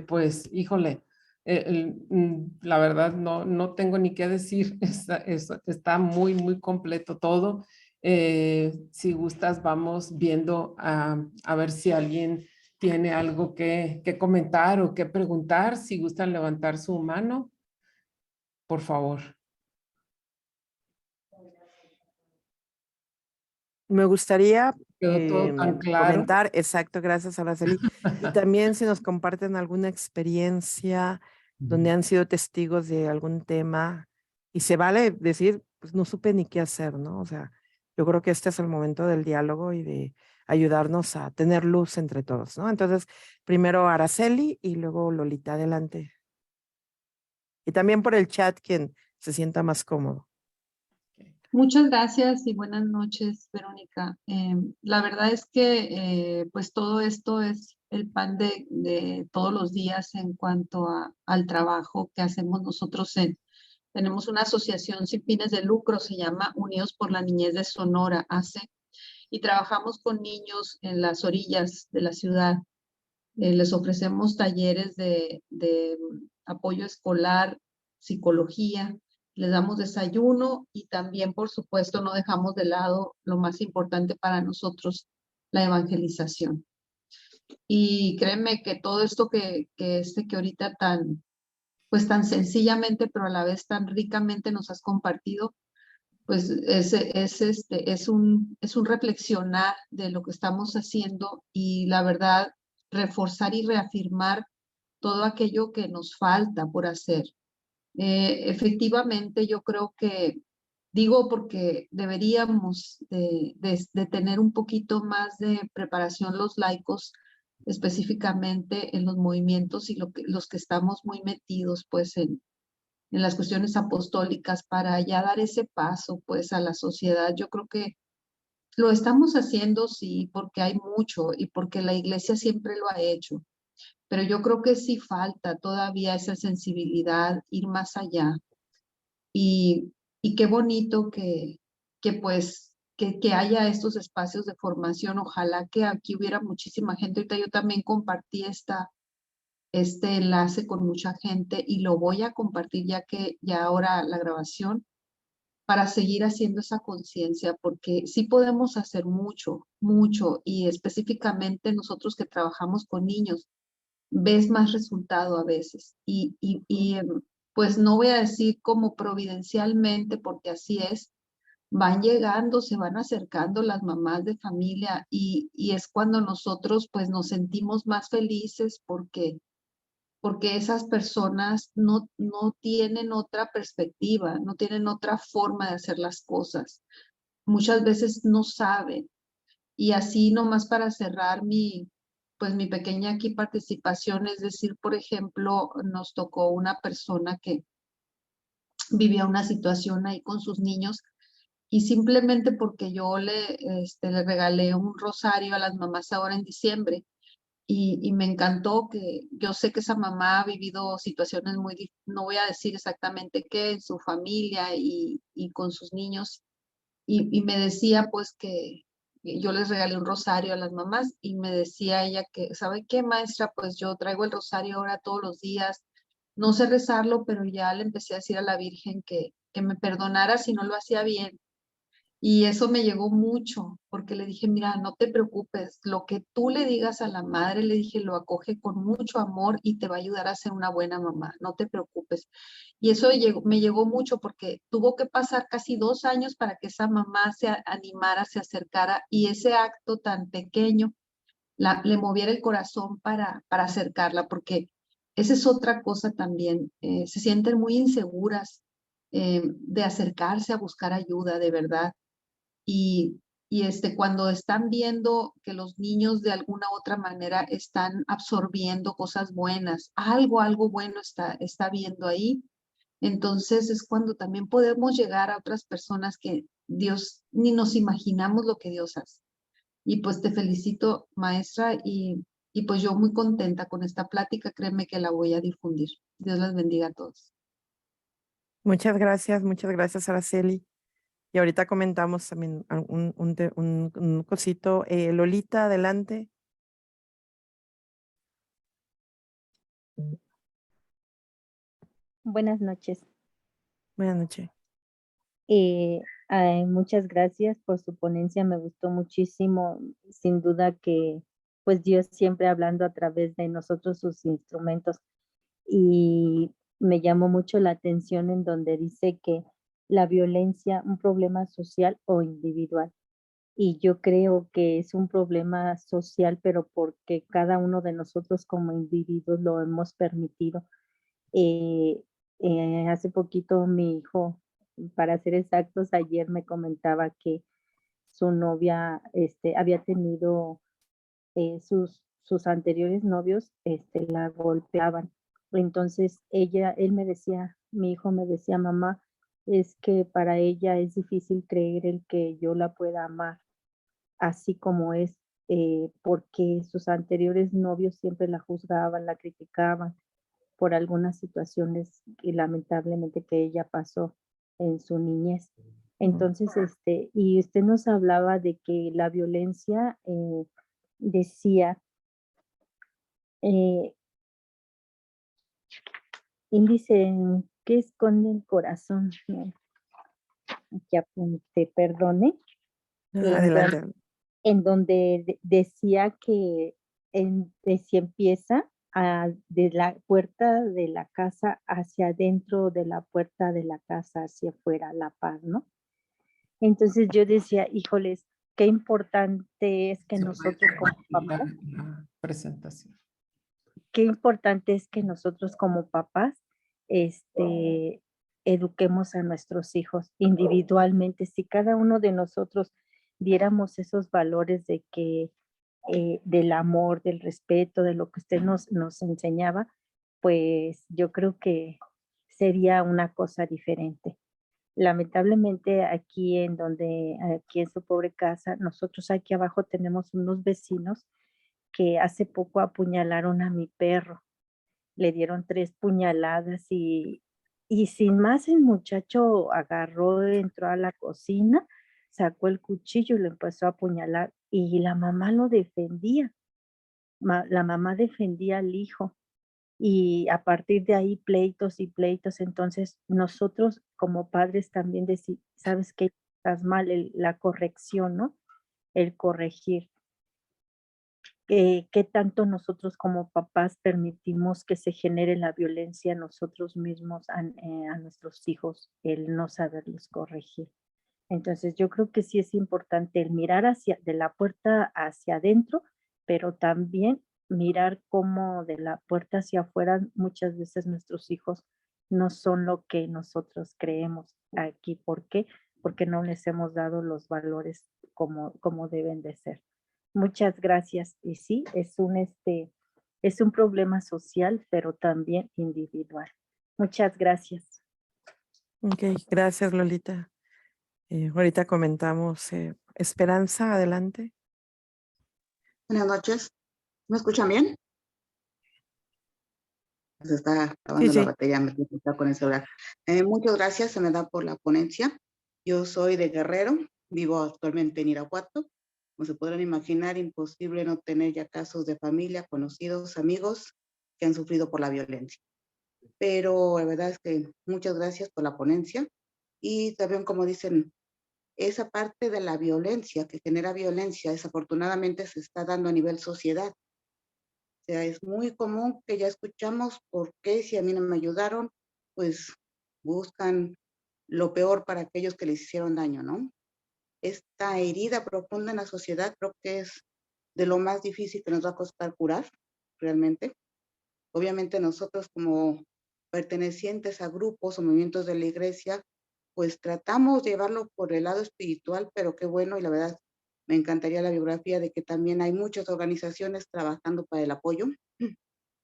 pues, híjole, la verdad no tengo ni qué decir, está muy completo todo. Si gustas, vamos viendo a ver si alguien tiene algo que comentar o que preguntar. Si gustan levantar su mano, por favor. Me gustaría Quedó todo tan claro. comentar, exacto, gracias Araceli, y también si nos comparten alguna experiencia donde han sido testigos de algún tema y se vale decir, pues no supe ni qué hacer, ¿no? O sea, yo creo que este es el momento del diálogo y de ayudarnos a tener luz entre todos, ¿no? Entonces, primero Araceli y luego Lolita, adelante. Y también por el chat quien se sienta más cómodo. Muchas gracias y buenas noches, Verónica. La verdad es que pues todo esto es el pan de todos los días en cuanto al trabajo que hacemos nosotros. Tenemos una asociación sin fines de lucro, se llama Unidos por la Niñez de Sonora, ACE, y trabajamos con niños en las orillas de la ciudad. Les ofrecemos talleres de apoyo escolar, psicología, les damos desayuno y también, por supuesto, no dejamos de lado lo más importante para nosotros, la evangelización. Y créeme que todo esto que ahorita tan sencillamente, pero a la vez tan ricamente nos has compartido, pues es un reflexionar de lo que estamos haciendo y la verdad, reforzar y reafirmar todo aquello que nos falta por hacer. Efectivamente, yo creo que, digo porque deberíamos de tener un poquito más de preparación los laicos, específicamente en los movimientos y los que estamos muy metidos pues en las cuestiones apostólicas para ya dar ese paso pues a la sociedad. Yo creo que lo estamos haciendo, sí, porque hay mucho y porque la iglesia siempre lo ha hecho, pero yo creo que sí falta todavía esa sensibilidad, ir más allá. Y qué bonito que pues que haya estos espacios de formación. Ojalá que aquí hubiera muchísima gente. Ahorita yo también compartí este enlace con mucha gente y lo voy a compartir ya ahora la grabación para seguir haciendo esa conciencia, porque sí podemos hacer mucho, mucho, y específicamente nosotros que trabajamos con niños, ves más resultado a veces. Pues no voy a decir como providencialmente, porque así es, van llegando, se van acercando las mamás de familia y es cuando nosotros pues nos sentimos más felices porque esas personas no tienen otra perspectiva, no tienen otra forma de hacer las cosas. Muchas veces no saben. Y así nomás para cerrar pues mi pequeña aquí participación, es decir, por ejemplo, nos tocó una persona que vivía una situación ahí con sus niños y simplemente porque yo le regalé un rosario a las mamás ahora en diciembre y me encantó que yo sé que esa mamá ha vivido situaciones no voy a decir exactamente qué, en su familia y con sus niños y me decía pues que yo les regalé un rosario a las mamás y me decía ella que, ¿sabe qué, maestra? Pues yo traigo el rosario ahora todos los días, no sé rezarlo, pero ya le empecé a decir a la Virgen que me perdonara si no lo hacía bien. Y eso me llegó mucho, porque le dije, mira, no te preocupes, lo que tú le digas a la madre, le dije, lo acoge con mucho amor y te va a ayudar a ser una buena mamá, no te preocupes. Y eso me llegó mucho porque tuvo que pasar casi 2 años para que esa mamá se animara, se acercara y ese acto tan pequeño le moviera el corazón para acercarla, porque esa es otra cosa también, se sienten muy inseguras de acercarse a buscar ayuda, de verdad. Y cuando están viendo que los niños de alguna u otra manera están absorbiendo cosas buenas, algo bueno está viendo ahí, entonces es cuando también podemos llegar a otras personas que Dios ni nos imaginamos lo que Dios hace. Y pues te felicito, maestra, y pues yo muy contenta con esta plática, créeme que la voy a difundir. Dios las bendiga a todos. Muchas gracias, Araceli. Y ahorita comentamos también un cosito. Lolita, adelante. Buenas noches. Buenas noches. Muchas gracias por su ponencia, me gustó muchísimo. Sin duda que pues Dios siempre hablando a través de nosotros sus instrumentos. Y me llamó mucho la atención en donde dice que la violencia, un problema social o individual. Y yo creo que es un problema social, pero porque cada uno de nosotros como individuos lo hemos permitido. Hace poquito mi hijo, para ser exactos, ayer me comentaba que su novia había tenido sus anteriores novios la golpeaban. Entonces él me decía, mi hijo me decía, mamá, es que para ella es difícil creer el que yo la pueda amar así como es, porque sus anteriores novios siempre la juzgaban, la criticaban por algunas situaciones que lamentablemente que ella pasó en su niñez. Entonces, y usted nos hablaba de que la violencia, decía, índice que esconde el corazón, ¿no? Aquí apunté, perdone. Adelante. En donde decía que si empieza de la puerta de la casa hacia adentro de la puerta de la casa hacia afuera, la paz, ¿no? Entonces yo decía, híjoles, qué importante es que nosotros como papás, presentación. qué importante es que nosotros como papás, eduquemos a nuestros hijos individualmente. Si cada uno de nosotros diéramos esos valores de que del amor, del respeto, de lo que usted nos enseñaba, pues yo creo que sería una cosa diferente. Lamentablemente aquí en su pobre casa, nosotros aquí abajo tenemos unos vecinos que hace poco apuñalaron a mi perro. Le dieron 3 puñaladas y sin más el muchacho agarró, entró a la cocina, sacó el cuchillo y lo empezó a apuñalar y la mamá lo defendía. La mamá defendía al hijo y a partir de ahí pleitos y pleitos. Entonces nosotros como padres también ¿sabes qué? Estás mal, la corrección, ¿no? El corregir. ¿Qué tanto nosotros como papás permitimos que se genere la violencia nosotros mismos a nuestros hijos, el no saberlos corregir? Entonces yo creo que sí es importante el mirar de la puerta hacia adentro, pero también mirar cómo de la puerta hacia afuera muchas veces nuestros hijos no son lo que nosotros creemos aquí. ¿Por qué? Porque no les hemos dado los valores como deben de ser. Muchas gracias. Y sí, es un problema social, pero también individual. Muchas gracias. Ok, gracias Lolita. Ahorita comentamos. Esperanza, adelante. Buenas noches. ¿Me escuchan bien? Se está acabando Sí. la batería, me tengo que estar con el celular. Muchas gracias, se me da por la ponencia. Yo soy de Guerrero, vivo actualmente en Irapuato. Como se podrán imaginar, imposible no tener ya casos de familia, conocidos, amigos que han sufrido por la violencia. Pero la verdad es que muchas gracias por la ponencia. Y también, como dicen, esa parte de la violencia que genera violencia, desafortunadamente se está dando a nivel sociedad. O sea, es muy común que ya escuchamos por qué si a mí no me ayudaron, pues buscan lo peor para aquellos que les hicieron daño, ¿no? Esta herida profunda en la sociedad creo que es de lo más difícil que nos va a costar curar, realmente. Obviamente nosotros como pertenecientes a grupos o movimientos de la iglesia, pues tratamos de llevarlo por el lado espiritual, pero qué bueno, y la verdad me encantaría la biografía de que también hay muchas organizaciones trabajando para el apoyo.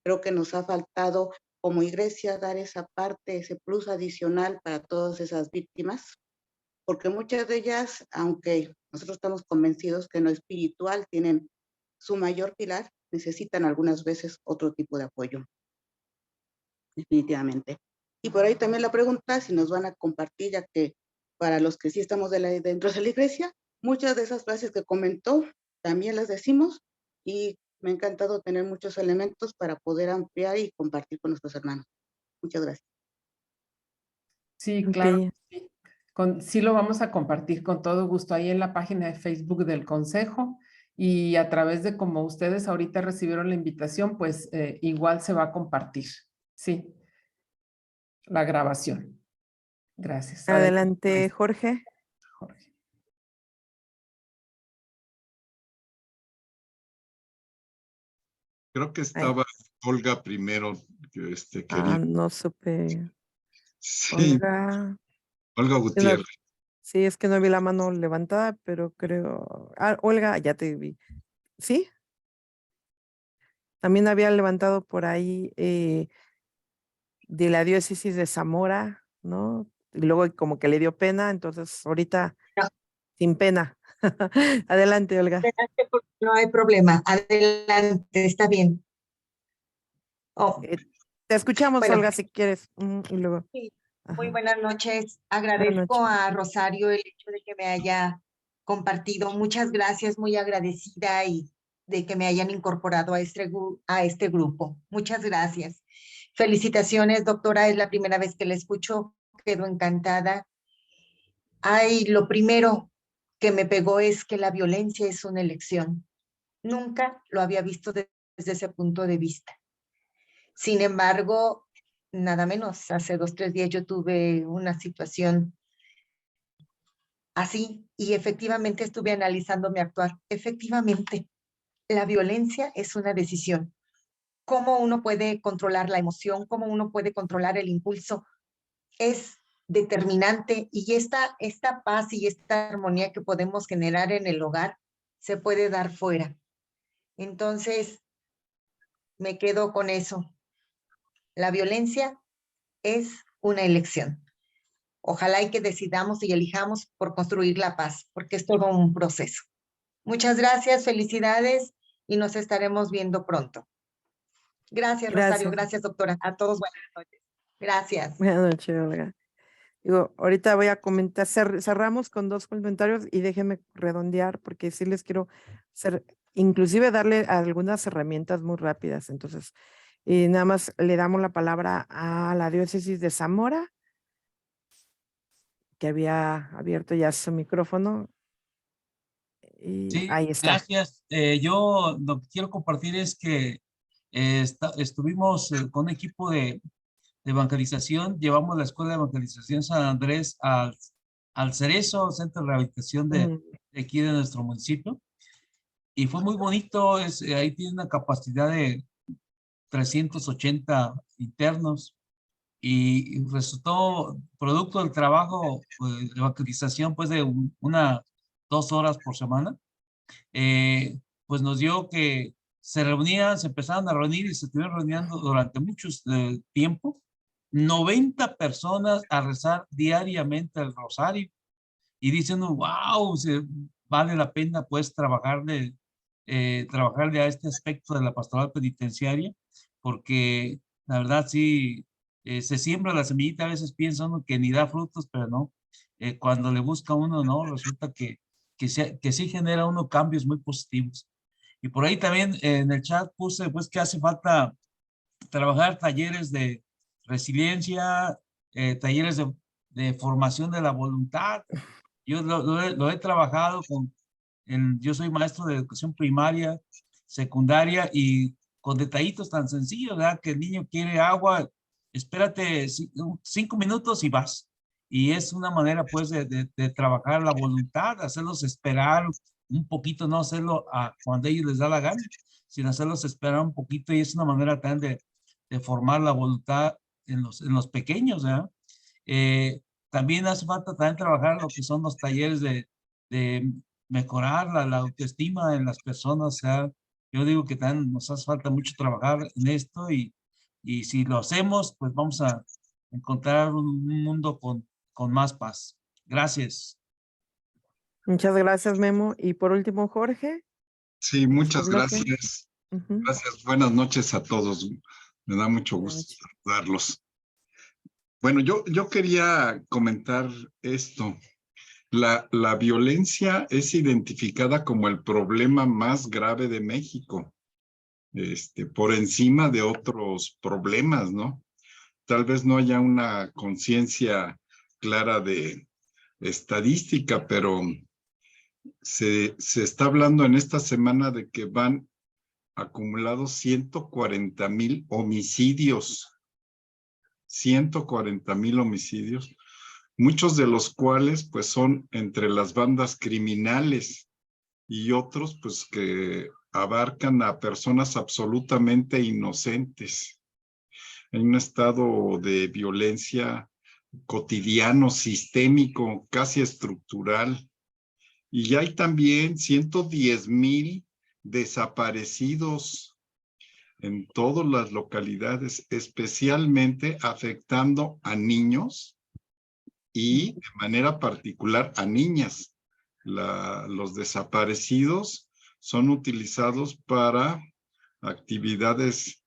Creo que nos ha faltado como iglesia dar esa parte, ese plus adicional para todas esas víctimas, porque muchas de ellas, aunque nosotros estamos convencidos que en lo espiritual tienen su mayor pilar, necesitan algunas veces otro tipo de apoyo, definitivamente. Y por ahí también la pregunta, si nos van a compartir, ya que para los que sí estamos dentro de la iglesia, muchas de esas frases que comentó también las decimos, y me ha encantado tener muchos elementos para poder ampliar y compartir con nuestros hermanos. Muchas gracias. Sí, claro. Sí. Sí lo vamos a compartir con todo gusto ahí en la página de Facebook del Consejo, y a través de como ustedes ahorita recibieron la invitación, pues igual se va a compartir. Sí, la grabación. Gracias. Adelante, Jorge. Creo que estaba Olga primero. No supe. Sí. Olga Gutiérrez. Sí, es que no vi la mano levantada, pero creo... Olga, ya te vi. ¿Sí? También había levantado por ahí de la diócesis de Zamora, ¿no? Y luego como que le dio pena, entonces ahorita sin pena. Adelante, Olga. Adelante, no hay problema. Adelante, está bien. Te escuchamos, bueno, Olga, si quieres. Y luego. Sí. Muy buenas noches. Agradezco a Rosario el hecho de que me haya compartido. Muchas gracias, muy agradecida y de que me hayan incorporado a este grupo. Muchas gracias. Felicitaciones, doctora. Es la primera vez que la escucho. Quedo encantada. Lo primero que me pegó es que la violencia es una elección. Nunca lo había visto desde ese punto de vista. Sin embargo, nada menos, hace 2 o 3 días yo tuve una situación así y efectivamente estuve analizando mi actuar. Efectivamente, la violencia es una decisión. ¿Cómo uno puede controlar la emoción? ¿Cómo uno puede controlar el impulso? Es determinante, y esta paz y esta armonía que podemos generar en el hogar se puede dar fuera. Entonces, me quedo con eso. La violencia es una elección. Ojalá y que decidamos y elijamos por construir la paz, porque es todo un proceso. Muchas gracias, felicidades y nos estaremos viendo pronto. Gracias, Rosario, gracias, doctora. A todos buenas noches. Gracias. Buenas noches, Olga. Digo, ahorita voy a comentar, cerramos con 2 comentarios y déjenme redondear porque sí les quiero inclusive darle algunas herramientas muy rápidas. Entonces, nada más le damos la palabra a la diócesis de Zamora, que había abierto ya su micrófono. Y sí, ahí está. Gracias. Yo lo que quiero compartir es que estuvimos con un equipo de evangelización, llevamos la escuela de evangelización San Andrés al Cerezo, centro de rehabilitación de aquí de nuestro municipio, y fue muy bonito. Ahí tiene una capacidad de 380 internos, y resultó producto del trabajo de evangelización pues de 2 horas por semana. Pues nos dio que se empezaron a reunir y se estuvieron reuniendo durante mucho tiempo, 90 personas a rezar diariamente el rosario, y dicen, wow, vale la pena pues trabajarle a este aspecto de la pastoral penitenciaria, porque la verdad sí, se siembra la semillita. A veces piensa uno que ni da frutos, pero no, cuando le busca uno, no, resulta que sí genera uno cambios muy positivos. Y por ahí también en el chat puse pues que hace falta trabajar talleres de resiliencia, talleres de formación de la voluntad. Yo lo he trabajado yo soy maestro de educación primaria, secundaria, y con detallitos tan sencillos, ¿verdad? Que el niño quiere agua, espérate 5 minutos y vas. Y es una manera pues de trabajar la voluntad, hacerlos esperar un poquito, no hacerlo cuando a ellos les da la gana, sino hacerlos esperar un poquito, y es una manera también de formar la voluntad en los pequeños, ¿verdad? También hace falta también trabajar lo que son los talleres de mejorar la autoestima en las personas. O sea, yo digo que también nos hace falta mucho trabajar en esto, y si lo hacemos, pues vamos a encontrar un mundo con más paz. Gracias. Muchas gracias, Memo. Y por último, Jorge. Sí, muchas gracias. Gracias. Buenas noches a todos. Me da mucho gusto saludarlos. Bueno, yo quería comentar esto. La violencia es identificada como el problema más grave de México, por encima de otros problemas, ¿no? Tal vez no haya una conciencia clara de estadística, pero se está hablando en esta semana de que van acumulados 140,000 homicidios. 140,000 homicidios, muchos de los cuales pues son entre las bandas criminales, y otros pues que abarcan a personas absolutamente inocentes. Hay un estado de violencia cotidiano, sistémico, casi estructural. Y hay también 110,000 desaparecidos en todas las localidades, especialmente afectando a niños y de manera particular a niñas. Los desaparecidos son utilizados para actividades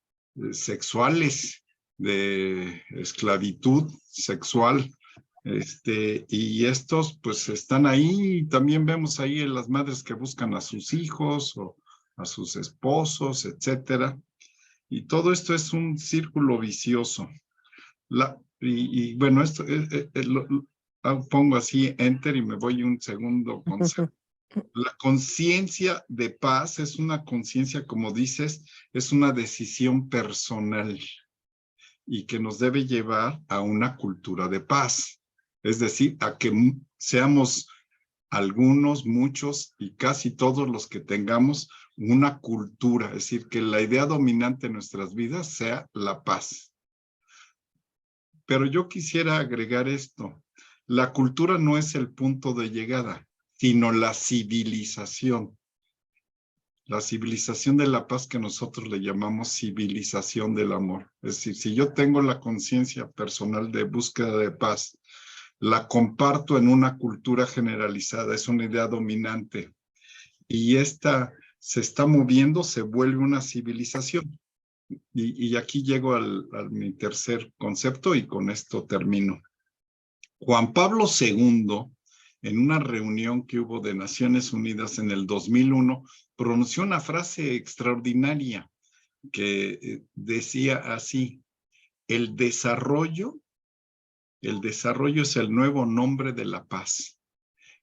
sexuales, de esclavitud sexual, y estos pues están ahí. También vemos ahí a las madres que buscan a sus hijos o a sus esposos, etcétera. Y todo esto es un círculo vicioso. Bueno, esto pongo así, enter, y me voy un segundo concepto. La conciencia de paz es una conciencia, como dices, es una decisión personal, y que nos debe llevar a una cultura de paz. Es decir, a que seamos algunos, muchos y casi todos los que tengamos una cultura, es decir, que la idea dominante en nuestras vidas sea la paz. Pero yo quisiera agregar esto: la cultura no es el punto de llegada, sino la civilización. La civilización de la paz, que nosotros le llamamos civilización del amor. Es decir, si yo tengo la conciencia personal de búsqueda de paz, la comparto en una cultura generalizada, es una idea dominante. Y esta se está moviendo, se vuelve una civilización. Y aquí llego a mi tercer concepto y con esto termino. Juan Pablo II, en una reunión que hubo de Naciones Unidas en el 2001, pronunció una frase extraordinaria que decía así: el desarrollo es el nuevo nombre de la paz.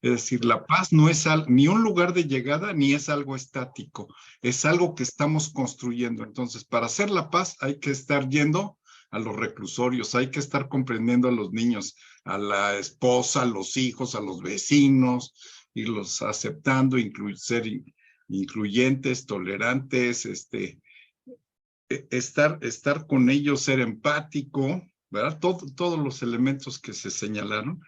Es decir, la paz no es ni un lugar de llegada ni es algo estático, es algo que estamos construyendo. Entonces, para hacer la paz hay que estar yendo a los reclusorios, hay que estar comprendiendo a los niños, a la esposa, a los hijos, a los vecinos, irlos aceptando, ser incluyentes, tolerantes, estar con ellos, ser empático, ¿verdad? Todos los elementos que se señalaron,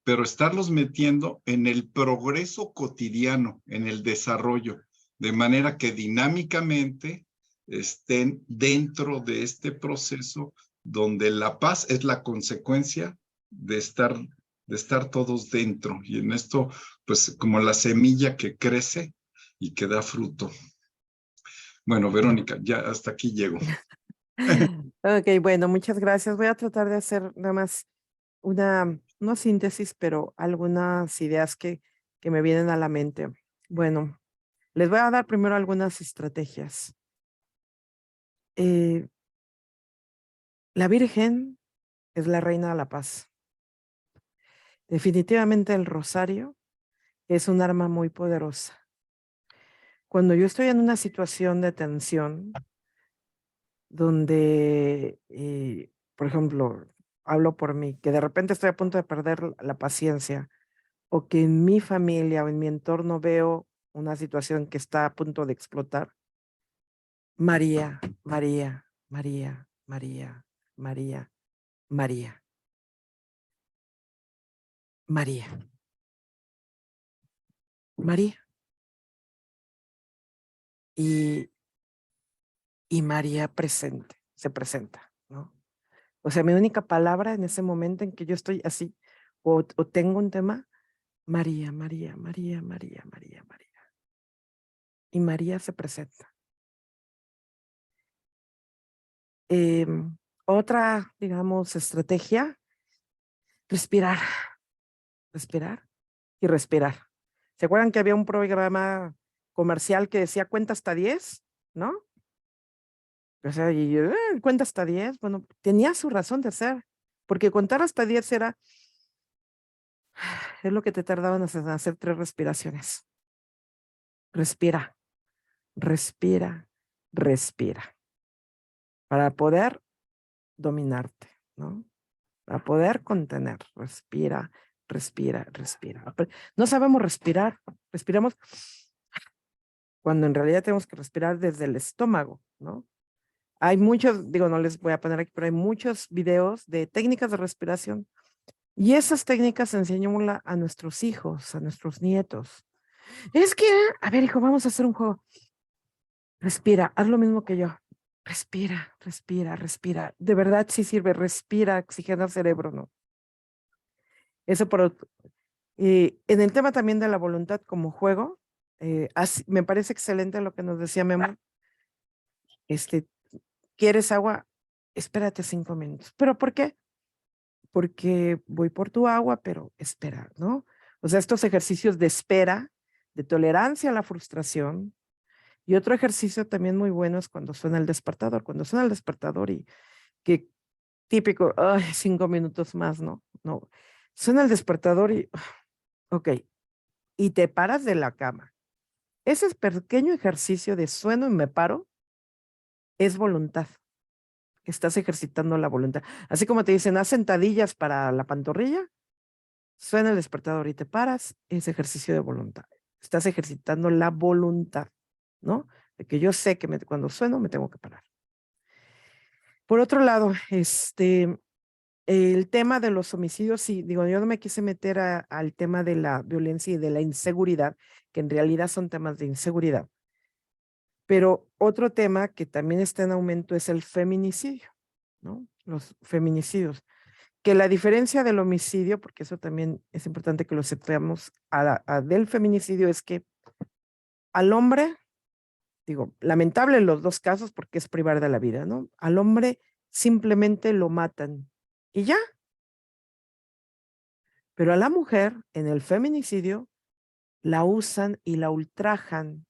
pero estarlos metiendo en el progreso cotidiano, en el desarrollo, de manera que dinámicamente estén dentro de este proceso donde la paz es la consecuencia de estar todos dentro. Y en esto, pues como la semilla que crece y que da fruto. Bueno, Verónica, ya hasta aquí llego. Ok, bueno, muchas gracias. Voy a tratar de hacer nada más no síntesis, pero algunas ideas que me vienen a la mente. Bueno, les voy a dar primero algunas estrategias. La Virgen es la reina de la paz. Definitivamente el rosario es un arma muy poderosa. Cuando yo estoy en una situación de tensión, donde, por ejemplo, hablo por mí, que de repente estoy a punto de perder la paciencia, o que en mi familia o en mi entorno veo una situación que está a punto de explotar, María, María, María, María, María, María, María, María. Y María se presenta, ¿no? O sea, mi única palabra en ese momento en que yo estoy así, o tengo un tema, María, María, María, María, María, María. Y María se presenta. Otra, digamos, estrategia, respirar, respirar y respirar. ¿Se acuerdan que había un programa comercial que decía cuenta hasta 10, ¿no? O sea, y cuenta hasta 10, bueno, tenía su razón de ser, porque contar hasta 10 es lo que te tardaban en hacer 3 respiraciones. Respira, respira, respira. Para poder dominarte, ¿no? Para poder contener. Respira, respira, respira. No sabemos respirar, respiramos cuando en realidad tenemos que respirar desde el estómago, ¿no? Hay muchos, digo, no les voy a poner aquí, pero hay muchos videos de técnicas de respiración. Y esas técnicas enseñémoslas a nuestros hijos, a nuestros nietos. Es que, a ver, hijo, vamos a hacer un juego. Respira, haz lo mismo que yo. Respira, respira, respira. De verdad sí sirve, respira, oxigena el cerebro, ¿no? Eso en el tema también de la voluntad como juego, me parece excelente lo que nos decía Memo. ¿Quieres agua? Espérate 5 minutos. ¿Pero por qué? Porque voy por tu agua, pero espera, ¿no? O sea, estos ejercicios de espera, de tolerancia a la frustración. Y otro ejercicio también muy bueno es cuando suena el despertador. Cuando suena el despertador y que típico, ay, 5 minutos más, ¿no? No. Suena el despertador y, ok, y te paras de la cama. Ese pequeño ejercicio de sueno y me paro es voluntad. Estás ejercitando la voluntad. Así como te dicen, haz sentadillas para la pantorrilla, suena el despertador y te paras, es ejercicio de voluntad. Estás ejercitando la voluntad, ¿no? De que yo sé que cuando sueno me tengo que parar. Por otro lado, el tema de los homicidios, sí, digo, yo no me quise meter al tema de la violencia y de la inseguridad, que en realidad son temas de inseguridad. Pero otro tema que también está en aumento es el feminicidio, ¿no? Los feminicidios. que la diferencia del homicidio, porque eso también es importante que lo sepamos, del feminicidio es que al hombre, digo, lamentable en los dos casos porque es privar de la vida, ¿no? Al hombre simplemente lo matan y ya. Pero a la mujer, en el feminicidio, la usan y la ultrajan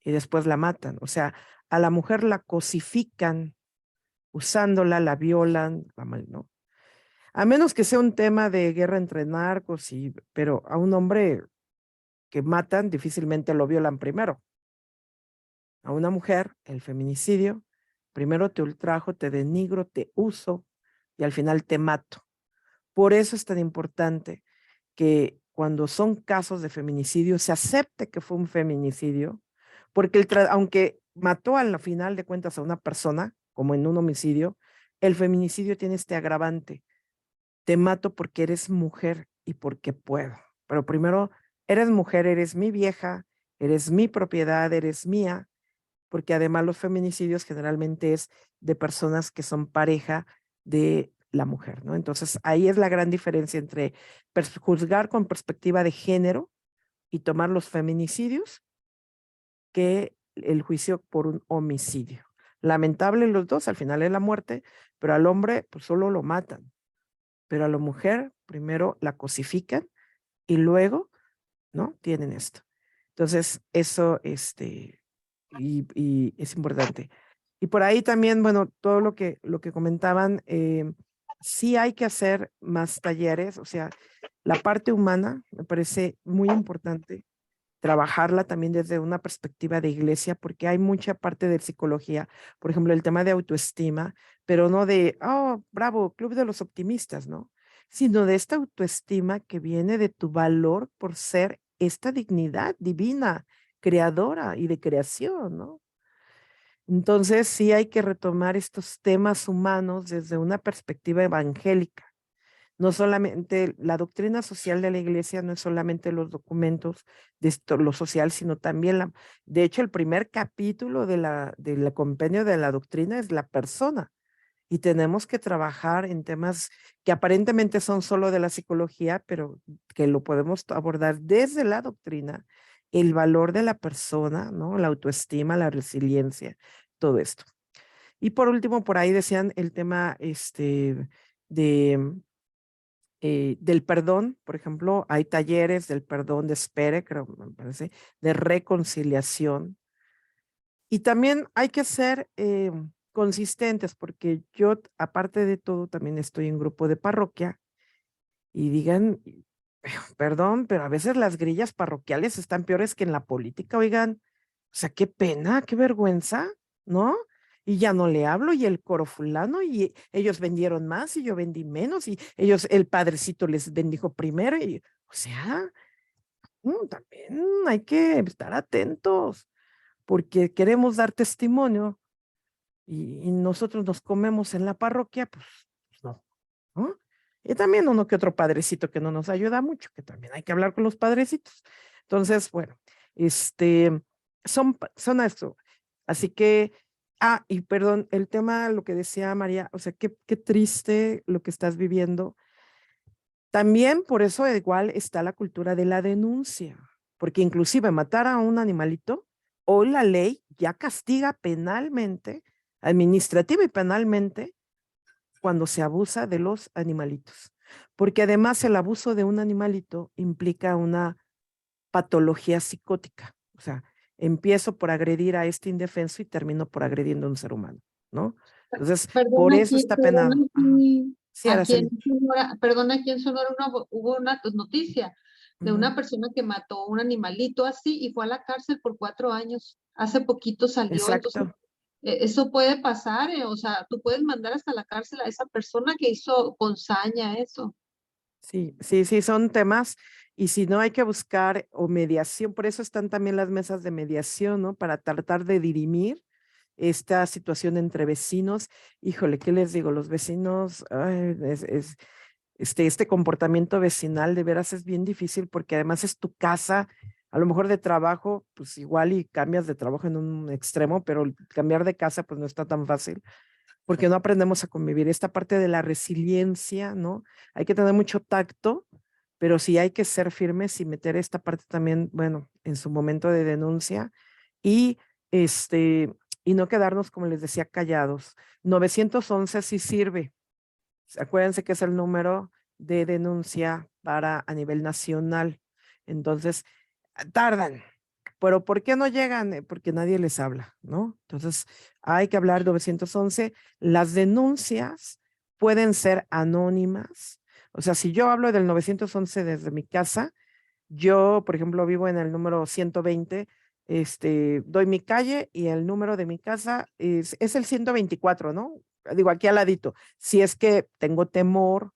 y después la matan. O sea, a la mujer la cosifican usándola, la violan, ¿no? A menos que sea un tema de guerra entre narcos, pero a un hombre que matan difícilmente lo violan primero. A una mujer, el feminicidio, primero te ultrajo, te denigro, te uso y al final te mato. Por eso es tan importante que cuando son casos de feminicidio se acepte que fue un feminicidio, porque aunque mató al final de cuentas a una persona, como en un homicidio, el feminicidio tiene este agravante. Te mato porque eres mujer y porque puedo. Pero primero, eres mujer, eres mi vieja, eres mi propiedad, eres mía, porque además los feminicidios generalmente es de personas que son pareja de la mujer, ¿no? Entonces, ahí es la gran diferencia entre juzgar con perspectiva de género y tomar los feminicidios que el juicio por un homicidio. Lamentable los dos, al final es la muerte, pero al hombre pues solo lo matan. Pero a la mujer primero la cosifican y luego, ¿no? Tienen esto. Entonces, eso, y es importante. Y por ahí también, bueno, todo lo que comentaban, sí hay que hacer más talleres, o sea, la parte humana me parece muy importante trabajarla también desde una perspectiva de iglesia, porque hay mucha parte de psicología, por ejemplo, el tema de autoestima, pero no de, oh, bravo, club de los optimistas, ¿no? Sino de esta autoestima que viene de tu valor por ser esta dignidad divina, creadora y de creación, ¿no? Entonces sí hay que retomar estos temas humanos desde una perspectiva evangélica. No solamente la doctrina social de la iglesia, no es solamente los documentos de lo social, sino también de hecho, el primer capítulo del compendio de la doctrina es la persona. Y tenemos que trabajar en temas que aparentemente son solo de la psicología, pero que lo podemos abordar desde la doctrina, el valor de la persona, ¿no? La autoestima, la resiliencia, todo esto. Y por último, por ahí decían el tema del perdón, por ejemplo, hay talleres del perdón de espere, creo, me parece, de reconciliación. Y también hay que ser consistentes, porque yo, aparte de todo, también estoy en grupo de parroquia y digan, perdón, pero a veces las grillas parroquiales están peores que en la política, oigan, o sea, qué pena, qué vergüenza, ¿no? Y ya no le hablo, y el coro fulano, y ellos vendieron más, y yo vendí menos, y ellos, el padrecito les bendijo primero, y, o sea, también hay que estar atentos, porque queremos dar testimonio, y nosotros nos comemos en la parroquia, pues no, ¿no? Y también uno que otro padrecito que no nos ayuda mucho, que también hay que hablar con los padrecitos. Entonces, bueno, son esto. Así que, y perdón, el tema, lo que decía María, o sea, qué triste lo que estás viviendo. También por eso igual está la cultura de la denuncia, porque inclusive matar a un animalito, hoy la ley ya castiga penalmente, administrativa y penalmente, cuando se abusa de los animalitos. Porque además el abuso de un animalito implica una patología psicótica. O sea, empiezo por agredir a este indefenso y termino por agrediendo a un ser humano, ¿no? Entonces, por eso está penado. Sí, aquí en Sonora hubo una noticia de una persona que mató a un animalito así y fue a la cárcel por 4 años. Hace poquito salió. Exacto. Entonces, eso puede pasar, o sea, tú puedes mandar hasta la cárcel a esa persona que hizo con saña eso. Sí, son temas, y si no hay que buscar o mediación, por eso están también las mesas de mediación, ¿no? Para tratar de dirimir esta situación entre vecinos. Híjole, ¿qué les digo? Los vecinos, este comportamiento vecinal de veras es bien difícil, porque además es tu casa, a lo mejor de trabajo, pues igual y cambias de trabajo en un extremo, pero cambiar de casa pues no está tan fácil, porque no aprendemos a convivir. Esta parte de la resiliencia, ¿no? Hay que tener mucho tacto, pero sí hay que ser firmes y meter esta parte también, bueno, en su momento de denuncia y y no quedarnos, como les decía, callados. 911 sí sirve. Acuérdense que es el número de denuncia a nivel nacional. Entonces, tardan. Pero ¿por qué no llegan? Porque nadie les habla, ¿no? Entonces, hay que hablar 911. Las denuncias pueden ser anónimas. O sea, si yo hablo del 911 desde mi casa, yo, por ejemplo, vivo en el número 120, doy mi calle y el número de mi casa es el 124, ¿no? Digo, aquí al ladito. Si es que tengo temor,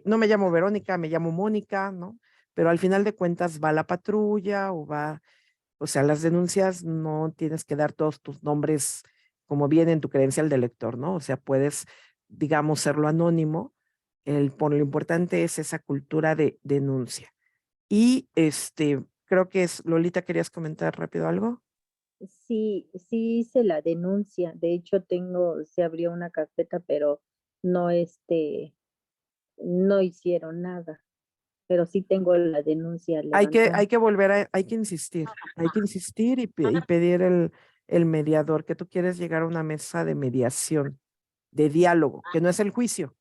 no me llamo Verónica, me llamo Mónica, ¿no? Pero al final de cuentas va la patrulla o sea, las denuncias no tienes que dar todos tus nombres como viene en tu credencial de lector, ¿no? O sea, puedes, digamos, serlo anónimo. Lo importante es esa cultura de denuncia. Y creo que Lolita, ¿querías comentar rápido algo? Sí, sí hice la denuncia. De hecho, se abrió una carpeta, pero no, no hicieron nada. Pero sí tengo la denuncia Hay levantada. que volver hay que insistir y pedir el mediador, que tú quieres llegar a una mesa de mediación, de diálogo, que no es el juicio,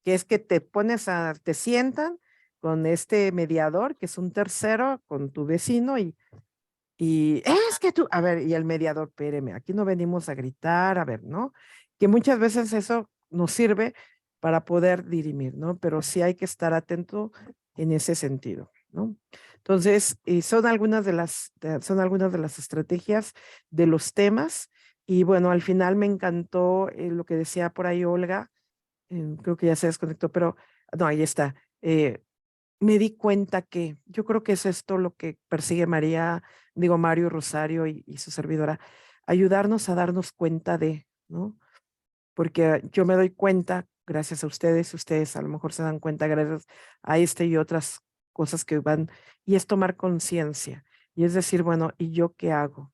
que es que te sientan con este mediador, que es un tercero, con tu vecino y es que tú, a ver, y el mediador, espéreme, aquí no venimos a gritar, a ver, ¿no? Que muchas veces eso nos sirve para poder dirimir, ¿no? Pero sí hay que estar atento en ese sentido, ¿no? Entonces, son algunas de las estrategias de los temas y bueno, al final me encantó lo que decía por ahí Olga, creo que ya se desconectó, pero no, ahí está. Me di cuenta que yo creo que es esto lo que persigue Mario Rosario y su servidora, ayudarnos a darnos cuenta ¿no? Porque yo me doy cuenta, gracias a ustedes a lo mejor se dan cuenta gracias a y otras cosas que van, y es tomar conciencia, y es decir, bueno, ¿y yo qué hago?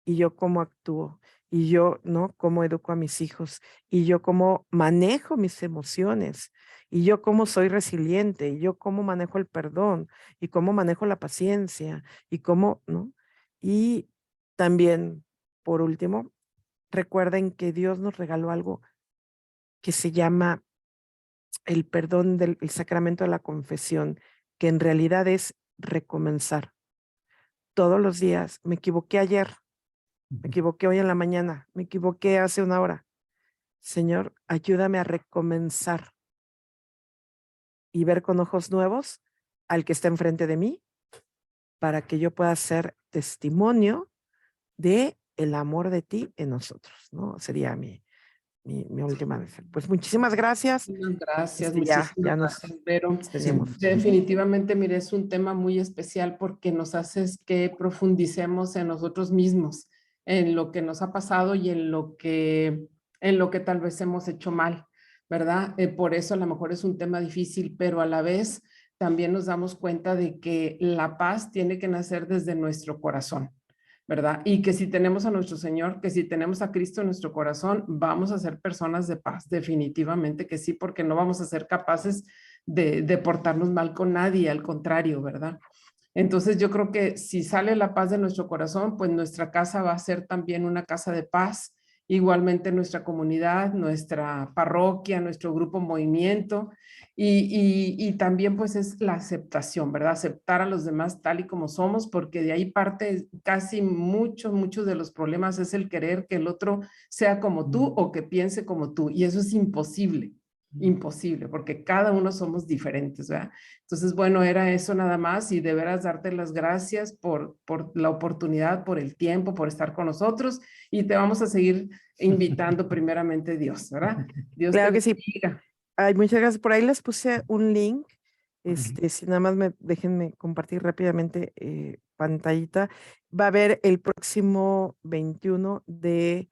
¿Y yo cómo actúo? ¿Y yo, no? ¿Cómo educo a mis hijos? ¿Y yo cómo manejo mis emociones? ¿Y yo cómo soy resiliente? ¿Y yo cómo manejo el perdón? ¿Y cómo manejo la paciencia? ¿Y cómo, no? Y también, por último, recuerden que Dios nos regaló algo que se llama el perdón el sacramento de la confesión, que en realidad es recomenzar. Todos los días, me equivoqué ayer, me equivoqué hoy en la mañana, me equivoqué hace una hora. Señor, ayúdame a recomenzar y ver con ojos nuevos al que está enfrente de mí para que yo pueda ser testimonio de el amor de ti en nosotros, ¿no? Sería mi última vez. Pues muchísimas gracias. Gracias, Ya nos gracias, Vero. tenemos. Definitivamente, mire, es un tema muy especial porque nos hace que profundicemos en nosotros mismos, en lo que nos ha pasado y en lo que tal vez hemos hecho mal, ¿verdad? Por eso a lo mejor es un tema difícil, pero a la vez también nos damos cuenta de que la paz tiene que nacer desde nuestro corazón, ¿verdad? Y que si tenemos a nuestro Señor, que si tenemos a Cristo en nuestro corazón, vamos a ser personas de paz, definitivamente que sí, porque no vamos a ser capaces de portarnos mal con nadie, al contrario, ¿verdad? Entonces yo creo que si sale la paz de nuestro corazón, pues nuestra casa va a ser también una casa de paz, igualmente nuestra comunidad, nuestra parroquia, nuestro grupo movimiento y también pues es la aceptación, ¿verdad? Aceptar a los demás tal y como somos, porque de ahí parte casi muchos de los problemas es el querer que el otro sea como tú o que piense como tú y eso es imposible. Imposible, porque cada uno somos diferentes, ¿verdad? Entonces, bueno, era eso nada más y de veras darte las gracias por la oportunidad, por el tiempo, por estar con nosotros y te vamos a seguir invitando primeramente Dios, ¿verdad? Dios claro te que sí. bendiga. Ay, muchas gracias. Por ahí les puse un link. Si nada más déjenme compartir rápidamente pantallita. Va a haber el próximo 21 de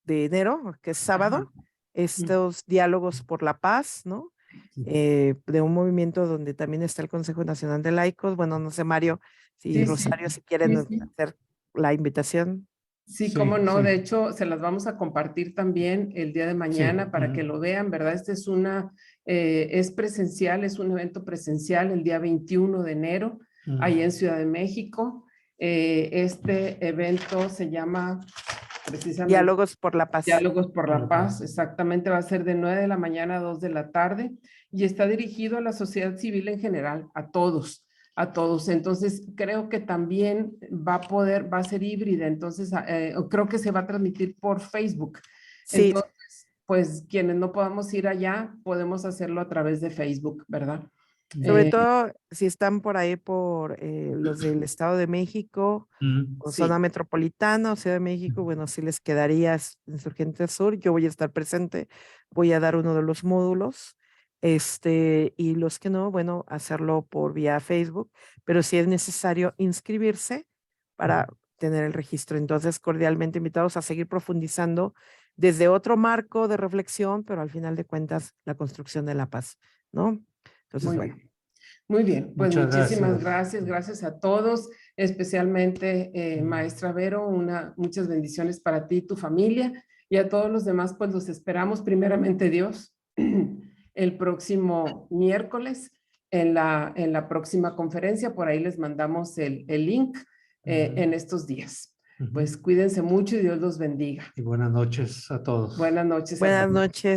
enero, que es sábado, estos diálogos por la paz, ¿no? De un movimiento donde también está el Consejo Nacional de Laicos. Bueno, no sé, Mario, si Sí, Rosario, sí, si quieren sí. hacer la invitación. Sí, cómo no. sí. De hecho, se las vamos a compartir también el día de mañana para que lo vean, ¿verdad? Este es es presencial, es un evento presencial el día 21 de enero, ahí en Ciudad de México. Este evento se llama precisamente Diálogos por la Paz. Diálogos por la Paz, exactamente, va a ser de 9 de la mañana a 2 de la tarde y está dirigido a la sociedad civil en general, a todos. Entonces, creo que también va a ser híbrida, entonces creo que se va a transmitir por Facebook. Sí. Entonces, pues quienes no podamos ir allá, podemos hacerlo a través de Facebook, ¿verdad? Sobre todo si están por ahí por los del Estado de México o zona metropolitana o Ciudad de México, bueno, si les quedaría Insurgente Sur, yo voy a estar presente, voy a dar uno de los módulos, y los que no, bueno, hacerlo por vía Facebook, pero si es necesario inscribirse para tener el registro. Entonces, cordialmente invitados a seguir profundizando desde otro marco de reflexión, pero al final de cuentas, la construcción de la paz, ¿no? Entonces, bueno. Muy bien, pues Muchas muchísimas gracias a todos, especialmente maestra Vero, muchas bendiciones para ti y tu familia, y a todos los demás, pues los esperamos primeramente Dios el próximo miércoles en la próxima conferencia, por ahí les mandamos el link en estos días. Pues cuídense mucho y Dios los bendiga. Y buenas noches a todos. Buenas noches. Buenas noches.